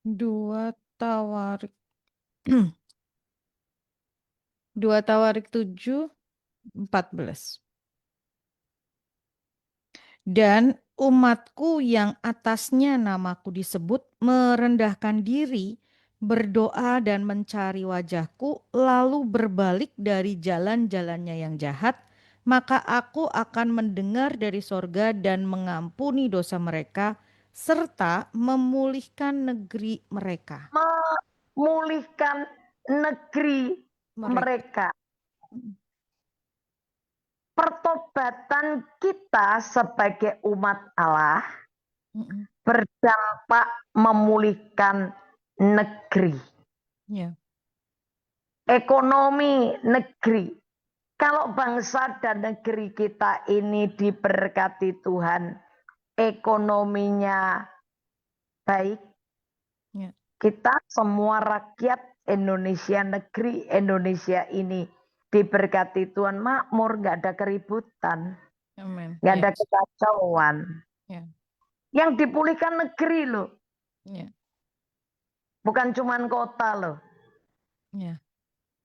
2 Tawarik 2 Tawarik 7:14. Dan umatku yang atasnya namaku disebut merendahkan diri, berdoa dan mencari wajahku, lalu berbalik dari jalan-jalannya yang jahat, maka aku akan mendengar dari sorga dan mengampuni dosa mereka, serta memulihkan negeri mereka. Memulihkan negeri mereka. Pertobatan kita sebagai umat Allah berdampak memulihkan negeri. ekonomi negeri. Kalau bangsa dan negeri kita ini diberkati Tuhan, ekonominya baik, Ya. kita semua rakyat Indonesia, negeri Indonesia ini diberkati Tuhan, makmur, nggak ada keributan, Amin. nggak Ya. ada kekacauan. Ya. Yang dipulihkan negeri loh, Ya. bukan cuman kota loh. Ya.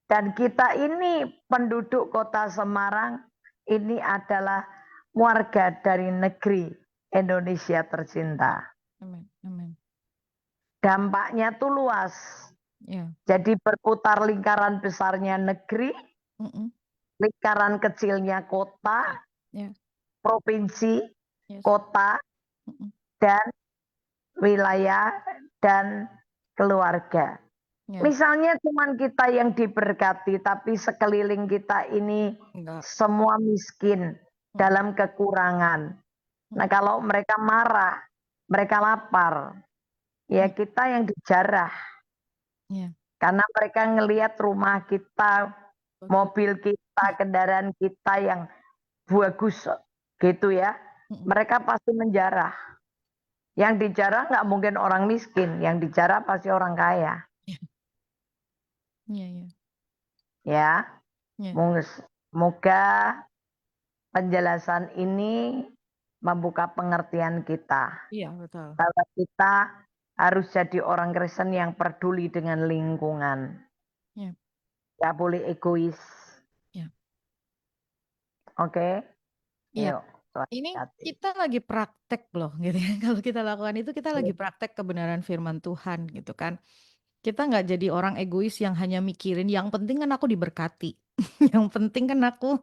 Dan kita ini penduduk kota Semarang ini adalah warga dari negeri Indonesia tercinta. Amin. Amin. Dampaknya tuh luas. Ya. Jadi berputar lingkaran besarnya negeri, Mm-mm. lingkaran kecilnya kota, Ya. provinsi, Yes. kota, Mm-mm. dan wilayah dan keluarga. Ya. Misalnya cuman kita yang diberkati, tapi sekeliling kita ini Enggak. semua miskin dalam kekurangan. Nah, kalau mereka marah, mereka lapar, ya kita yang dijarah. Ya. Karena mereka ngelihat rumah kita, mobil kita, kendaraan kita yang bagus gitu ya. Mereka pasti menjarah. Yang dijarah nggak mungkin orang miskin, yang dijarah pasti orang kaya. Iya, iya. Ya, Iya. semoga penjelasan ini membuka pengertian kita. Iya, betul. Bahwa kita harus jadi orang Kristen yang peduli dengan lingkungan. Iya. Gak boleh egois. Iya. Oke? Iya. Yuk, Tuhan Ini berkati. kita lagi praktek loh gitu ya. Kalau kita lakukan itu kita lagi praktek kebenaran firman Tuhan gitu kan. Kita nggak jadi orang egois yang hanya mikirin yang penting kan aku diberkati. Yang penting kan aku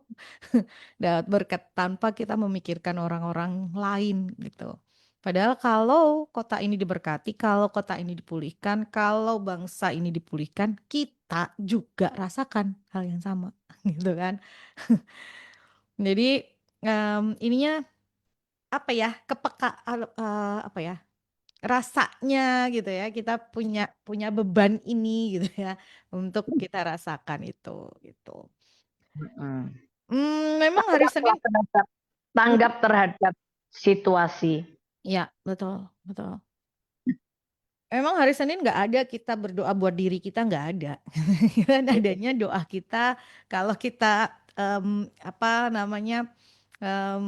dapat berkat tanpa kita memikirkan orang-orang lain gitu. Padahal kalau kota ini diberkati, kalau kota ini dipulihkan, kalau bangsa ini dipulihkan, kita juga rasakan hal yang sama gitu kan. Jadi ininya apa ya, apa ya, rasanya gitu ya, kita punya punya beban ini gitu ya untuk kita rasakan itu gitu. Memang hari Senin, Tanggap terhadap situasi. ya betul betul. Memang hari Senin nggak ada kita berdoa buat diri kita, nggak ada. Kan adanya doa kita kalau kita apa namanya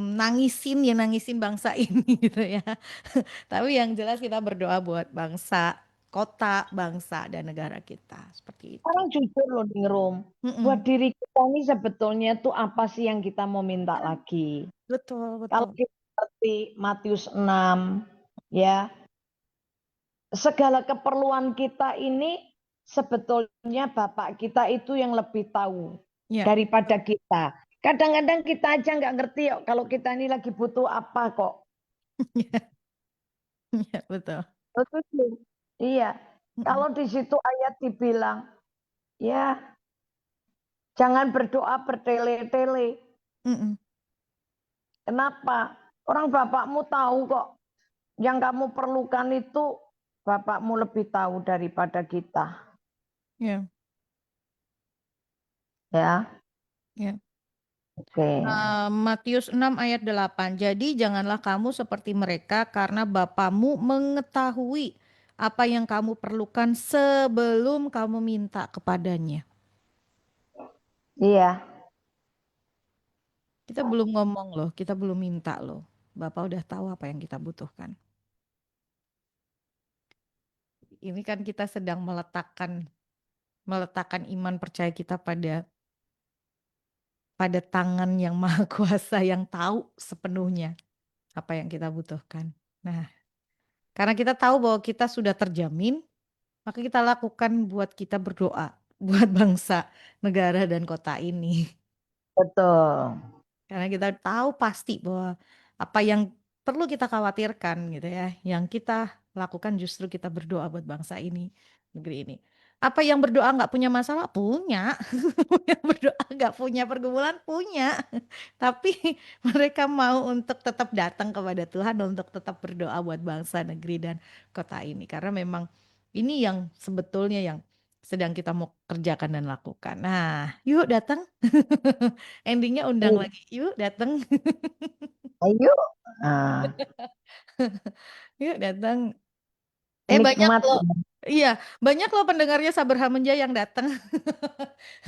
nangisin bangsa ini gitu ya. Tapi yang jelas kita berdoa buat bangsa, kota, bangsa dan negara kita seperti itu. Sekarang jujur loh Ningrum. Buat Mm-mm. diri kita ini sebetulnya tuh apa sih yang kita mau minta lagi? Betul Kalau betul. kita seperti Matius 6, ya, segala keperluan kita ini sebetulnya Bapak kita itu yang lebih tahu Ya, daripada kita. Kadang-kadang kita aja nggak ngerti yuk kalau kita ini lagi butuh apa kok. ya betul. Betul. Iya. Mm-mm. Kalau di situ ayat dibilang, ya jangan berdoa bertele-tele. Mm-mm. Kenapa? Orang bapakmu tahu kok. Yang kamu perlukan itu bapakmu lebih tahu daripada kita. Ya, Ya, ya. oke. Matius 6 ayat 8. Jadi janganlah kamu seperti mereka karena Bapamu mengetahui apa yang kamu perlukan sebelum kamu minta kepadanya. Iya, Kita belum ngomong loh, kita belum minta loh. Bapak udah tahu apa yang kita butuhkan. Ini kan kita sedang meletakkan iman percaya kita pada tangan yang maha kuasa yang tahu sepenuhnya apa yang kita butuhkan. Nah, karena kita tahu bahwa kita sudah terjamin, maka kita lakukan buat kita berdoa, buat bangsa, negara, dan kota ini. betul. Karena kita tahu pasti bahwa apa yang perlu kita khawatirkan gitu ya, yang kita lakukan justru kita berdoa buat bangsa ini, negeri ini. Apa yang berdoa nggak punya masalah? Punya. Yang berdoa nggak punya pergumulan? Punya. Tapi mereka mau untuk tetap datang kepada Tuhan, untuk tetap berdoa buat bangsa, negeri, dan kota ini. Karena memang ini yang sebetulnya yang sedang kita mau kerjakan dan lakukan. Nah, yuk datang. Endingnya undang lagi, yuk datang. Ayo. Nah, Yuk datang. Banyak nikmat. loh. Iya, banyak loh pendengarnya Sabar Hamenja yang datang.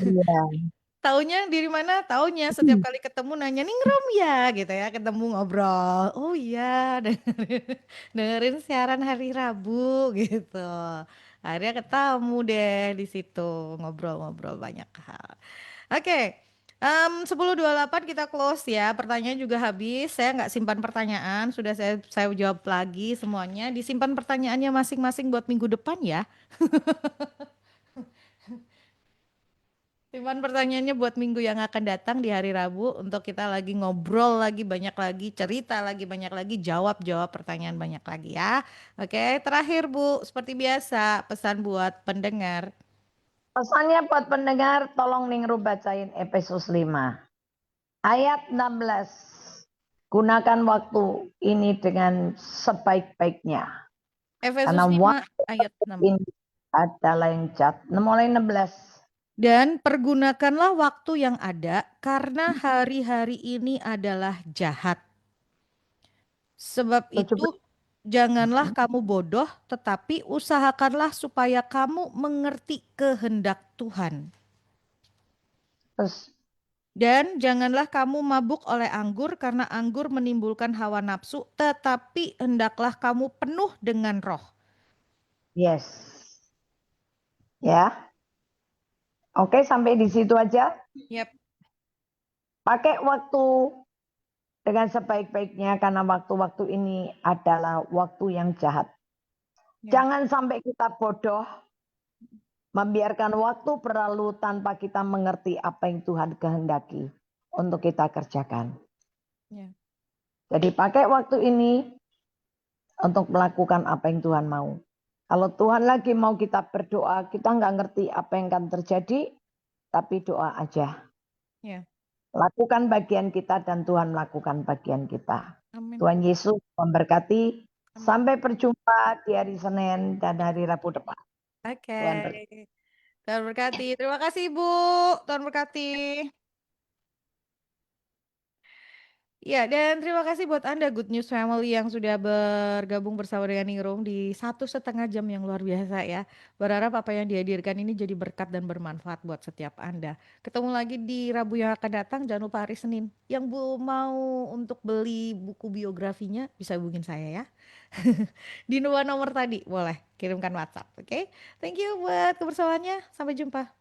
Iya. Taunya dari mana? Taunya setiap kali ketemu nanya Ningrum ya gitu ya, ketemu ngobrol. Oh iya, dengerin siaran hari Rabu gitu. Akhirnya ketemu deh di situ ngobrol-ngobrol banyak hal. Oke. 10.28 kita close ya. Pertanyaan juga habis. Saya nggak simpan pertanyaan. Sudah saya jawab lagi semuanya. Disimpan pertanyaannya masing-masing buat minggu depan ya. Simpan pertanyaannya buat minggu yang akan datang di hari Rabu untuk kita lagi ngobrol lagi banyak lagi, cerita lagi banyak lagi, jawab-jawab pertanyaan banyak lagi ya. Oke, terakhir Bu, seperti biasa pesan buat pendengar. Pesannya buat pendengar, tolong Ningru bacain Efesus 5. Ayat 16. Gunakan waktu ini dengan sebaik-baiknya. Efesus Karena 5 waktu ayat 6. ini adalah yang jahat. Mulai 16. Dan pergunakanlah waktu yang ada karena hari-hari ini adalah jahat. Sebab 17. itu janganlah kamu bodoh, tetapi usahakanlah supaya kamu mengerti kehendak Tuhan. Terus Dan janganlah kamu mabuk oleh anggur karena anggur menimbulkan hawa nafsu, tetapi hendaklah kamu penuh dengan roh. yes. Ya. Oke, sampai di situ aja. Yap. Pakai waktu dengan sebaik-baiknya karena waktu-waktu ini adalah waktu yang jahat. Ya. Jangan sampai kita bodoh membiarkan waktu berlalu tanpa kita mengerti apa yang Tuhan kehendaki untuk kita kerjakan. Ya. Jadi pakai waktu ini untuk melakukan apa yang Tuhan mau. Kalau Tuhan lagi mau kita berdoa, kita nggak ngerti apa yang akan terjadi, tapi doa aja. Ya. Lakukan bagian kita dan Tuhan melakukan bagian kita. Amin. Tuhan Yesus memberkati. Amin. Sampai berjumpa di hari Senin dan hari Rabu depan. Oke. Tuhan berkati. Tuhan berkati. Terima kasih Bu. Tuhan berkati. Ya, dan terima kasih buat Anda Good News Family yang sudah bergabung bersama dengan Ningrum di 1,5 jam yang luar biasa ya. Berharap apa yang dihadirkan ini jadi berkat dan bermanfaat buat setiap Anda. Ketemu lagi di Rabu yang akan datang, jangan lupa hari Senin. Yang Bu mau untuk beli buku biografinya bisa hubungin saya ya. Di dua nomor tadi, boleh kirimkan WhatsApp, oke? Thank you buat kebersamaannya, sampai jumpa.